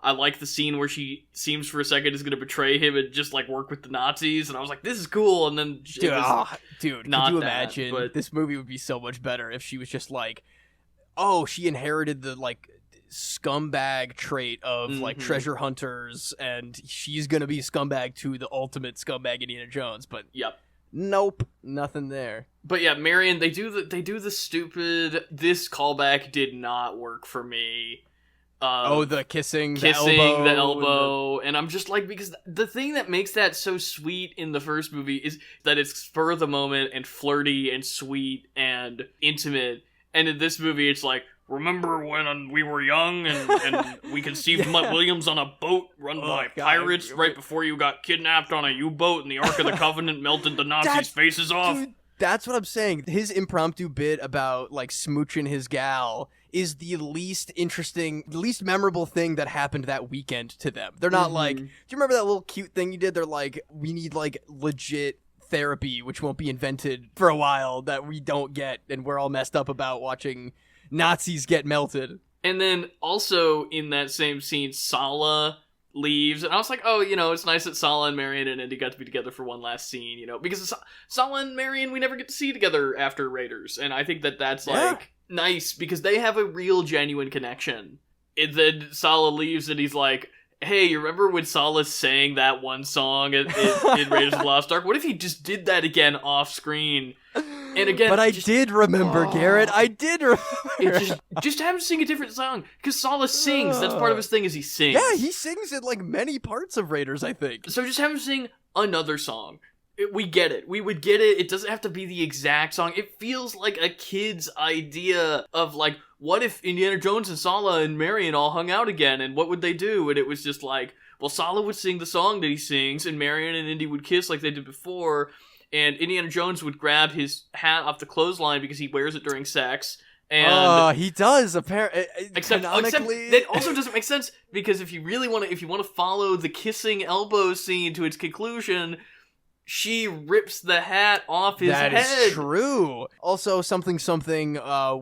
I like the scene where she seems for a second is going to betray him and just, like, work with the Nazis, and I was like, this is cool, and then dude, could you imagine? But this movie would be so much better if she was just like, oh, she inherited the, like, scumbag trait of, like, treasure hunters, and she's going to be scumbag to the ultimate scumbag Indiana Jones, but yep. Nope, nothing there. But yeah, Marion, they do the stupid, this callback did not work for me. The kissing the elbow, and I'm just like, because the thing that makes that so sweet in the first movie is that it's spur of the moment and flirty and sweet and intimate, and in this movie it's like, remember when we were young and we conceived Mutt Williams on a boat run by pirates right before you got kidnapped on a U-boat and the Ark of the Covenant melted the Nazis' faces off? Dude, that's what I'm saying. His impromptu bit about, like, smooching his gal is the least interesting, the least memorable thing that happened that weekend to them. They're not like, do you remember that little cute thing you did? They're like, we need, like, legit therapy, which won't be invented for a while, that we don't get, and we're all messed up about watching Nazis get melted. And then also in that same scene, Sala leaves, and I was like, oh, you know, it's nice that Sala and Marion and Indy got to be together for one last scene, you know, because Sala and Marion we never get to see together after Raiders, and I think that that's like nice because they have a real genuine connection. And then Sala leaves and he's like, hey, you remember when Sala sang that one song in Raiders of the Lost Ark? What if he just did that again off screen? And again, but I did remember, Garrett. I did remember. Just have him sing a different song, because Sala sings. That's part of his thing, is he sings. Yeah, he sings in like many parts of Raiders, I think. So just have him sing another song. We get it. We would get it. It doesn't have to be the exact song. It feels like a kid's idea of like, what if Indiana Jones and Sala and Marion all hung out again, and what would they do? And it was just like, well, Sala would sing the song that he sings, and Marion and Indy would kiss like they did before, and Indiana Jones would grab his hat off the clothesline because he wears it during sex. And he does. Apparently, except that also doesn't make sense, because if you want to follow the kissing elbow scene to its conclusion, she rips the hat off his head. That is true. Also, something,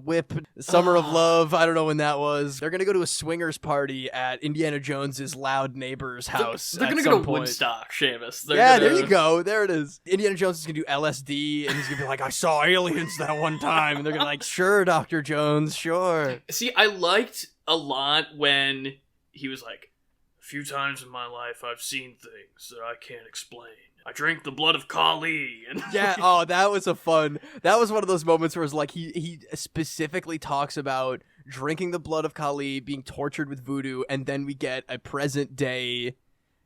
Whip, Summer of Love. I don't know when that was. They're going to go to a swingers party at Indiana Jones's loud neighbor's house. They're going to go to Woodstock, Seamus. There you go. There it is. Indiana Jones is going to do LSD, and he's going to be like, I saw aliens that one time. And they're going to be like, sure, Dr. Jones, sure. See, I liked a lot when he was like, a few times in my life I've seen things that I can't explain. I drank the blood of Kali. And yeah, that was one of those moments where it's like he specifically talks about drinking the blood of Kali, being tortured with voodoo, and then we get a present day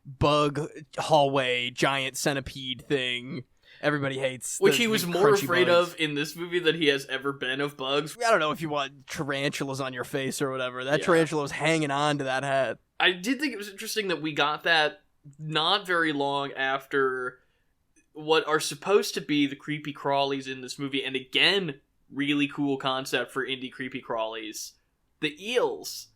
bug hallway giant centipede thing everybody hates. Which he was more afraid of in this movie than he has ever been of bugs. I don't know if you want tarantulas on your face or whatever. That tarantula was hanging on to that hat. I did think it was interesting that we got that not very long after what are supposed to be the creepy crawlies in this movie, and again, really cool concept for indie creepy crawlies. The eels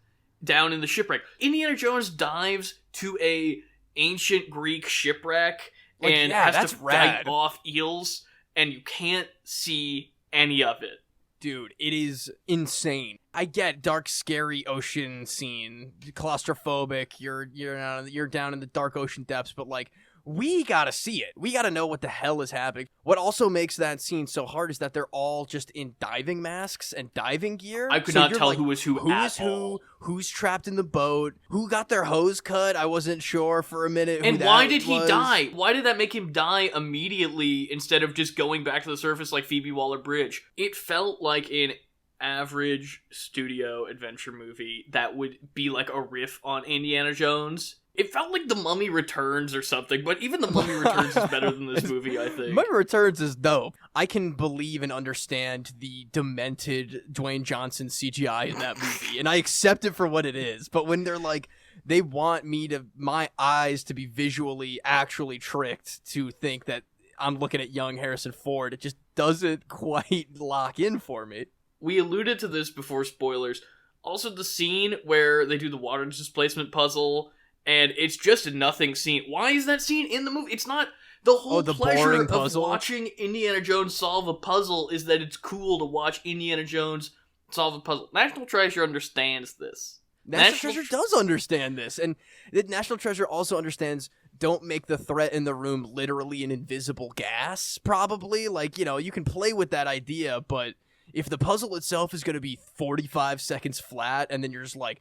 down in the shipwreck. Indiana Jones dives to a ancient Greek shipwreck and has to fight off eels, and you can't see any of it. Dude, it is insane. I get dark, scary ocean scene, claustrophobic. You're down in the dark ocean depths, but like, we gotta see it. We gotta know what the hell is happening. What also makes that scene so hard is that they're all just in diving masks and diving gear. I could not tell who was who. Who's trapped in the boat, who got their hose cut. I wasn't sure for a minute. And why did he die? Why did that make him die immediately instead of just going back to the surface like Phoebe Waller-Bridge? It felt like an average studio adventure movie that would be like a riff on Indiana Jones. It felt like The Mummy Returns or something, but even The Mummy Returns is better than this movie, I think. Mummy Returns is dope. I can believe and understand the demented Dwayne Johnson CGI in that movie, and I accept it for what it is. But when they're like, they want my eyes to be visually actually tricked to think that I'm looking at young Harrison Ford, it just doesn't quite lock in for me. We alluded to this before spoilers. Also, the scene where they do the water displacement puzzle, and it's just a nothing scene. Why is that scene in the movie? It's not... The whole pleasure of watching Indiana Jones solve a puzzle is that it's cool to watch Indiana Jones solve a puzzle. National Treasure understands this. National Treasure does understand this. And the National Treasure also understands, don't make the threat in the room literally an invisible gas, probably. Like, you can play with that idea, but if the puzzle itself is going to be 45 seconds flat, and then you're just like,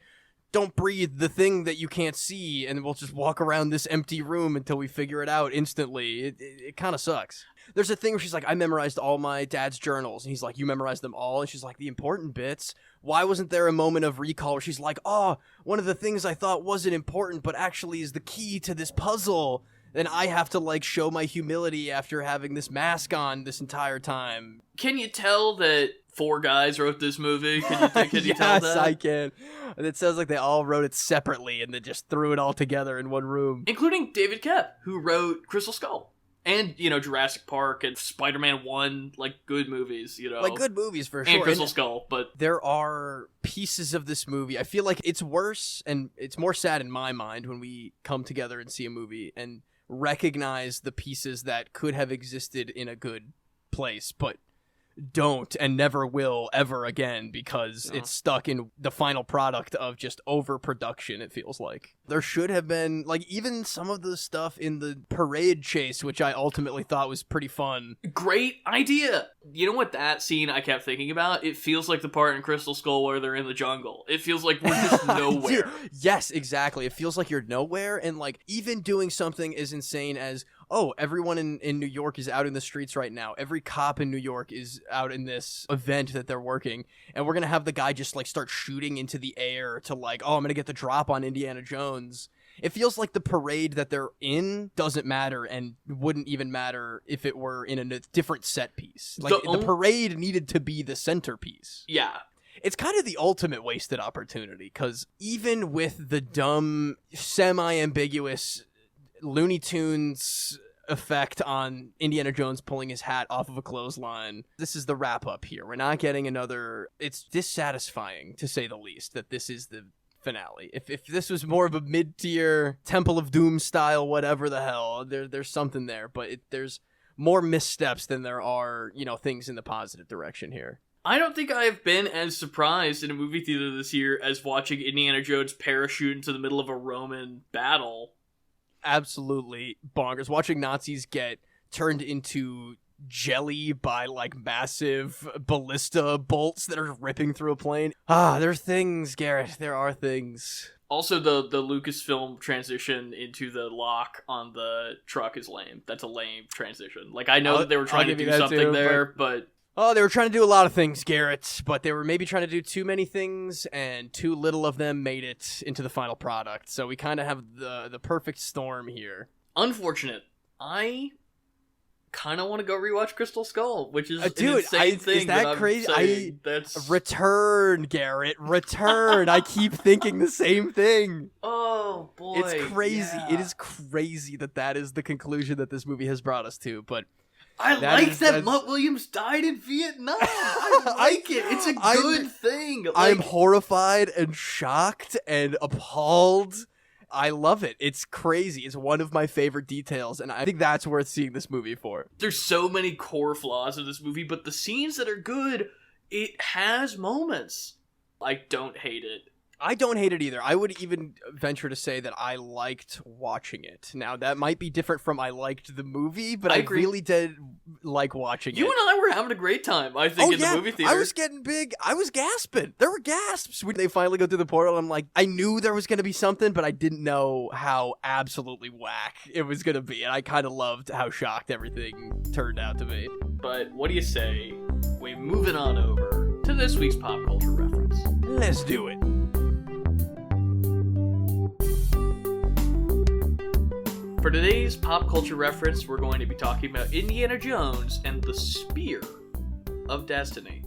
don't breathe the thing that you can't see, and we'll just walk around this empty room until we figure it out instantly. It kind of sucks. There's a thing where she's like, I memorized all my dad's journals. And he's like, you memorized them all? And she's like, the important bits. Why wasn't there a moment of recall where she's like, one of the things I thought wasn't important, but actually is the key to this puzzle. Then I have to, like, show my humility after having this mask on this entire time. Can you tell that 4 guys wrote this movie? Can you tell that? Yes, I can. And it sounds like they all wrote it separately and then just threw it all together in one room. Including David Koepp, who wrote Crystal Skull. And, Jurassic Park and Spider-Man 1, like, good movies, Like, good movies, for sure. And Crystal Skull, but... There are pieces of this movie. I feel like it's worse, and it's more sad in my mind when we come together and see a movie and recognize the pieces that could have existed in a good place, but don't and never will ever again because it's stuck in the final product of just overproduction, it feels like. There should have been, like, even some of the stuff in the parade chase, which I ultimately thought was pretty fun. Great idea! You know what that scene I kept thinking about? It feels like the part in Crystal Skull where they're in the jungle. It feels like we're just nowhere. Dude, yes, exactly. It feels like you're nowhere, and, like, even doing something as insane as, oh, everyone in New York is out in the streets right now. Every cop in New York is out in this event that they're working, and we're gonna have the guy just, like, start shooting into the air to, like, oh, I'm gonna get the drop on Indiana Jones. It feels like the parade that they're in doesn't matter and wouldn't even matter if it were in a different set piece. Like, the parade needed to be the centerpiece. Yeah. It's kind of the ultimate wasted opportunity, because even with the dumb, semi-ambiguous Looney Tunes effect on Indiana Jones pulling his hat off of a clothesline, this is the wrap-up here. We're not getting another... It's dissatisfying, to say the least, that this is the finale. If this was more of a mid-tier Temple of Doom style, whatever the hell, there's something there, but there's more missteps than there are, things in the positive direction here. I don't think I have been as surprised in a movie theater this year as watching Indiana Jones parachute into the middle of a Roman battle. Absolutely bonkers. Watching Nazis get turned into jelly by, like, massive ballista bolts that are ripping through a plane. There are things, Garrett. There are things. Also, the Lucasfilm transition into the lock on the truck is lame. That's a lame transition. Like, I know that they were trying to do something too, there, but... Oh, they were trying to do a lot of things, Garrett, but they were maybe trying to do too many things, and too little of them made it into the final product. So we kind of have the perfect storm here. Unfortunate. I kind of want to go rewatch Crystal Skull, which is dude, an insane thing. Is that crazy? Return, Garrett. Return. I keep thinking the same thing. Oh, boy. It's crazy. Yeah. It is crazy that is the conclusion that this movie has brought us to, but... I like that Mutt Williams died in Vietnam. I like it. It's a good thing. Like, I'm horrified and shocked and appalled. I love it. It's crazy. It's one of my favorite details, and I think that's worth seeing this movie for. There's so many core flaws in this movie, but the scenes that are good, it has moments. I don't hate it. I don't hate it either. I would even venture to say that I liked watching it. Now, that might be different from I liked the movie, but I really did like watching it. You and I were having a great time, I think, in the movie theater. I was getting big. I was gasping. There were gasps when they finally go through the portal. I'm like, I knew there was going to be something, but I didn't know how absolutely whack it was going to be. And I kind of loved how shocked everything turned out to be. But what do you say we move it on over to this week's pop culture reference? Let's do it. For today's pop culture reference, we're going to be talking about Indiana Jones and the Spear of Destiny.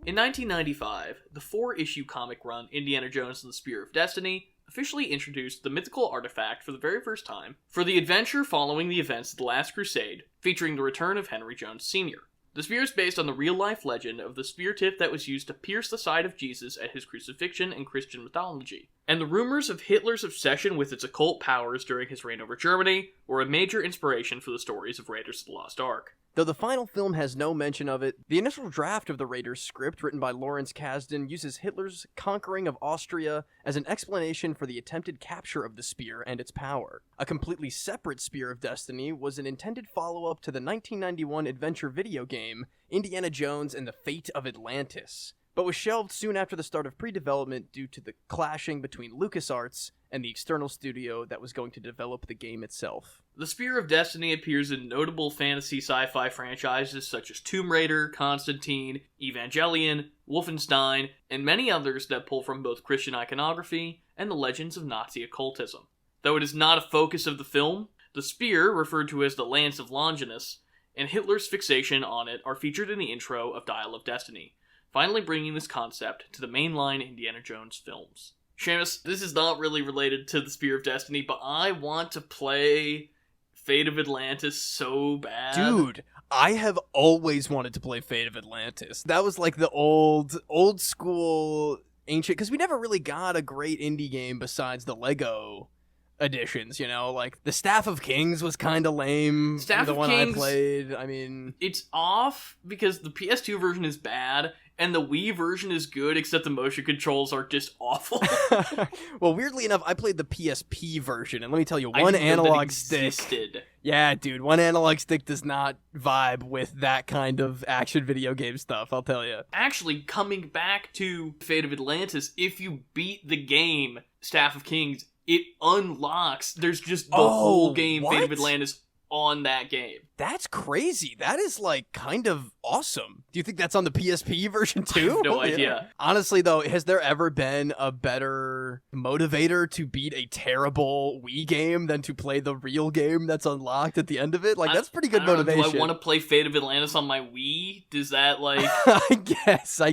In 1995, the 4-issue comic run Indiana Jones and the Spear of Destiny officially introduced the mythical artifact for the very first time for the adventure following the events of The Last Crusade, featuring the return of Henry Jones Sr. The spear is based on the real-life legend of the spear tip that was used to pierce the side of Jesus at his crucifixion in Christian mythology. And the rumors of Hitler's obsession with its occult powers during his reign over Germany were a major inspiration for the stories of Raiders of the Lost Ark. Though the final film has no mention of it, the initial draft of the Raiders script, written by Lawrence Kasdan, uses Hitler's conquering of Austria as an explanation for the attempted capture of the spear and its power. A completely separate Spear of Destiny was an intended follow-up to the 1991 adventure video game, Indiana Jones and the Fate of Atlantis, but was shelved soon after the start of pre-development due to the clashing between LucasArts and the external studio that was going to develop the game itself. The Spear of Destiny appears in notable fantasy sci-fi franchises such as Tomb Raider, Constantine, Evangelion, Wolfenstein, and many others that pull from both Christian iconography and the legends of Nazi occultism. Though it is not a focus of the film, the spear, referred to as the Lance of Longinus, and Hitler's fixation on it are featured in the intro of Dial of Destiny, finally bringing this concept to the mainline Indiana Jones films. Seamus, this is not really related to the Spear of Destiny, but I want to play Fate of Atlantis so bad. Dude, I have always wanted to play Fate of Atlantis. That was like the old school ancient, because we never really got a great indie game besides the Lego additions, you know? Like, the Staff of Kings was kind of lame. Staff the of one Kings, I played, I mean... It's off because the PS2 version is bad, and the Wii version is good, except the motion controls are just awful. Well, weirdly enough, I played the PSP version, and let me tell you, I one didn't know that analog stick... existed. Yeah, dude, one analog stick does not vibe with that kind of action video game stuff, I'll tell you. Actually, coming back to Fate of Atlantis, if you beat the game Staff of Kings, it unlocks. There's just the whole game what? Fate of Atlantis on that game. That's crazy. That is, like, kind of awesome. Do you think that's on the PSP version, too? I have no idea. Honestly, though, has there ever been a better motivator to beat a terrible Wii game than to play the real game that's unlocked at the end of it? Like, that's pretty good I don't know, motivation. do I want to play Fate of Atlantis on my Wii? Does that, like... I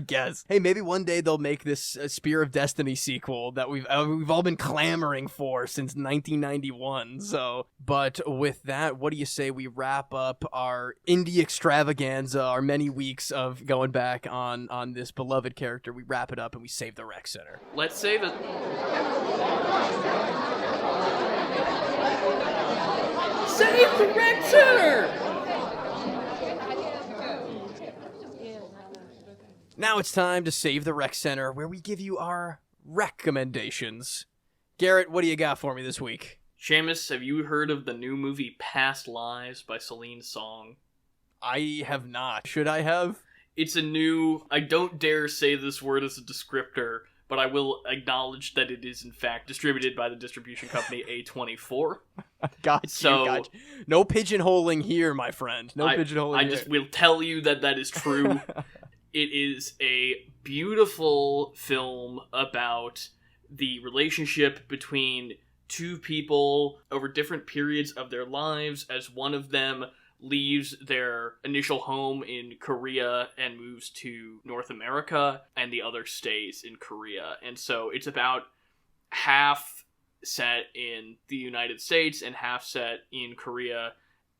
guess. Hey, maybe one day they'll make this Spear of Destiny sequel that we've all been clamoring for since 1991. So, but with that, what do you say we wrap up our indie extravaganza, our many weeks of going back on this beloved character? We wrap it up and we save the rec center. Let's save it. Save the rec center! Now it's time to save the rec center, where we give you our recommendations. Garrett, what do you got for me this week? Seamus, have you heard of the new movie Past Lives by Celine Song? I have not. Should I have? It's a new... I don't dare say this word as a descriptor, but I will acknowledge that it is in fact distributed by the distribution company A24. Gotcha. No pigeonholing here, my friend. No pigeonholing I here. just will tell you that that is true. It is a beautiful film about the relationship between two people over different periods of their lives, as one of them leaves their initial home in Korea and moves to North America, and the other stays in Korea. And so it's about half set in the United States and half set in Korea,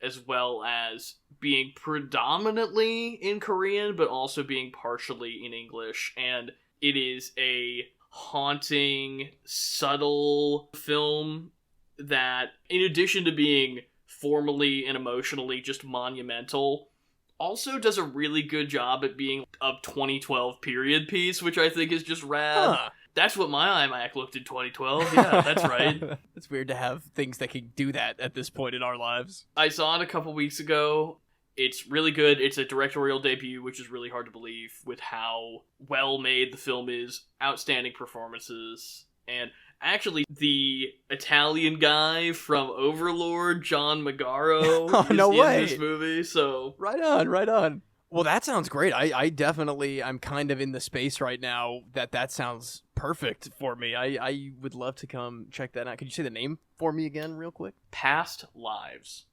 as well as being predominantly in Korean, but also being partially in English. And it is a haunting, subtle film that, in addition to being formally and emotionally just monumental, also does a really good job at being a 2012 period piece, which I think is just rad. Huh. That's what my iMac looked in 2012. Yeah, that's right. It's weird to have things that can do that at this point in our lives. I saw it a couple weeks ago. It's really good. It's a directorial debut, which is really hard to believe with how well made the film is. Outstanding performances. And actually, the Italian guy from Overlord, John Magaro, is no way. in this movie. So Right on. Well, that sounds great. I'm kind of in the space right now that sounds perfect for me. I would love to come check that out. Could you say the name for me again real quick? Past Lives.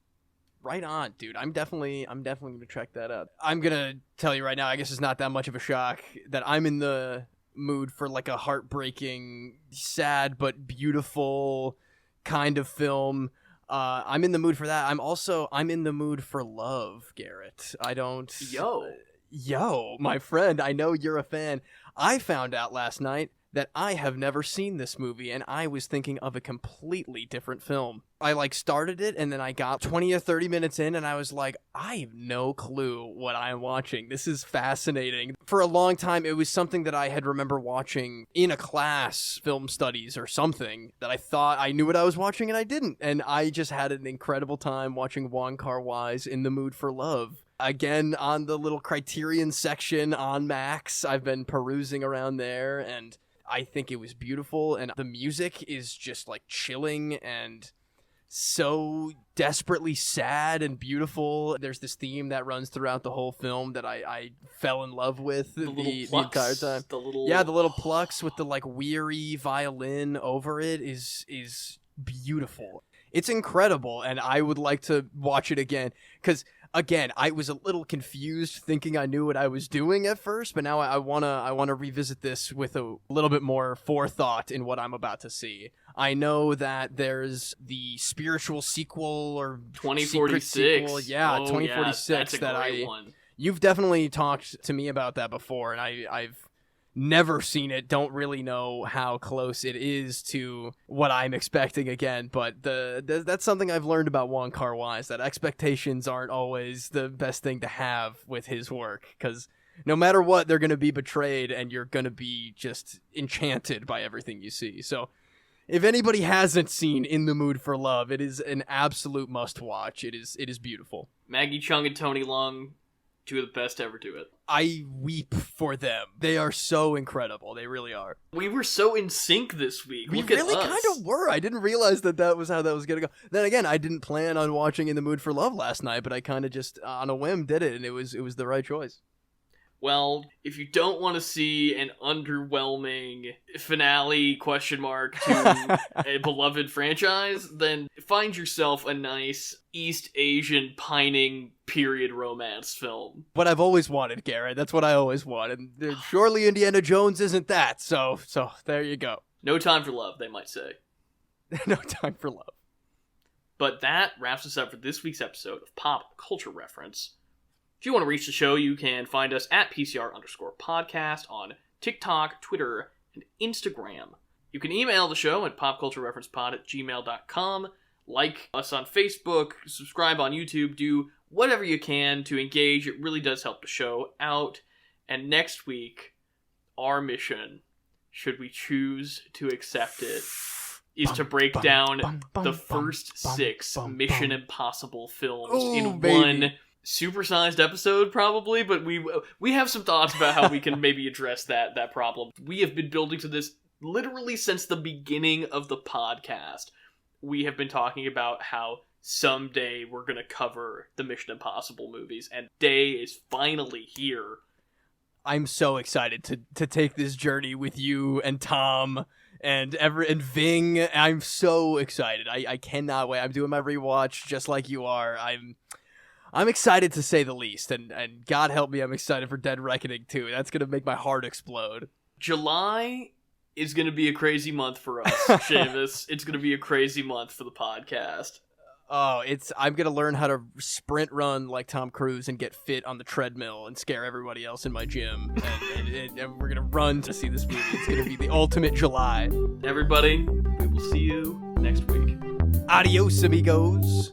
Right on, dude. I'm definitely going to check that out. I'm going to tell you right now, I guess it's not that much of a shock that I'm in the mood for like a heartbreaking, sad but beautiful kind of film. I'm in the mood for that. I'm in the mood for love, Garrett. Yo, my friend, I know you're a fan. I found out last night that I have never seen this movie, and I was thinking of a completely different film. I started it, and then I got 20 or 30 minutes in, and I was like, I have no clue what I'm watching. This is fascinating. For a long time, it was something that I had remember watching in a class, film studies or something, that I thought I knew what I was watching, and I didn't. And I just had an incredible time watching Wong Kar-wai's In the Mood for Love. Again, on the little Criterion section on Max, I've been perusing around there, and I think it was beautiful, and the music is just chilling and so desperately sad and beautiful. There's this theme that runs throughout the whole film that I fell in love with the entire time. The little plucks with the weary violin over it is beautiful. It's incredible, and I would like to watch it again, because again, I was a little confused thinking I knew what I was doing at first, but now I wanna revisit this with a little bit more forethought in what I'm about to see. I know that there's the spiritual sequel or 2046. Sequel. Yeah, 2046. That's a great one. You've definitely talked to me about that before, and I've never seen it, don't really know how close it is to what I'm expecting again, but that's something I've learned about Wong Kar-wai, is that expectations aren't always the best thing to have with his work, because no matter what, they're going to be betrayed, and you're going to be just enchanted by everything you see. So if anybody hasn't seen In the Mood for Love, it is an absolute must-watch. It is beautiful. Maggie Chung and Tony Leung, two of the best to ever do it. I weep for them. They are so incredible. They really are. We were so in sync this week. We Look at really us. kind of were. I didn't realize that was how that was going to go. Then again, I didn't plan on watching In the Mood for Love last night, but I kind of just, on a whim, did it, and it was the right choice. Well, if you don't want to see an underwhelming finale to a beloved franchise, then find yourself a nice East Asian pining period romance film. What I've always wanted, Garrett. That's what I always wanted. And surely Indiana Jones isn't that. So there you go. No time for love, they might say. No time for love. But that wraps us up for this week's episode of Pop Culture Reference. If you want to reach the show, you can find us at PCR_podcast on TikTok, Twitter, and Instagram. You can email the show at popculturereferencepod@gmail.com, like us on Facebook, subscribe on YouTube, do whatever you can to engage. It really does help the show out. And next week, our mission, should we choose to accept it, is to break down the first 6 Mission Impossible films in one supersized episode, probably, but we have some thoughts about how we can maybe address that problem. We have been building to this literally since the beginning of the podcast. We have been talking about how someday we're going to cover the Mission Impossible movies, and day is finally here. I'm so excited to take this journey with you and Tom and Ving. I'm so excited. I cannot wait. I'm doing my rewatch just like you are. I'm excited, to say the least, and God help me, I'm excited for Dead Reckoning too. That's going to make my heart explode. July is going to be a crazy month for us, Seamus. It's going to be a crazy month for the podcast. Oh, I'm going to learn how to sprint run like Tom Cruise and get fit on the treadmill and scare everybody else in my gym. And we're going to run to see this movie. It's going to be the ultimate July. Everybody, we will see you next week. Adios, amigos.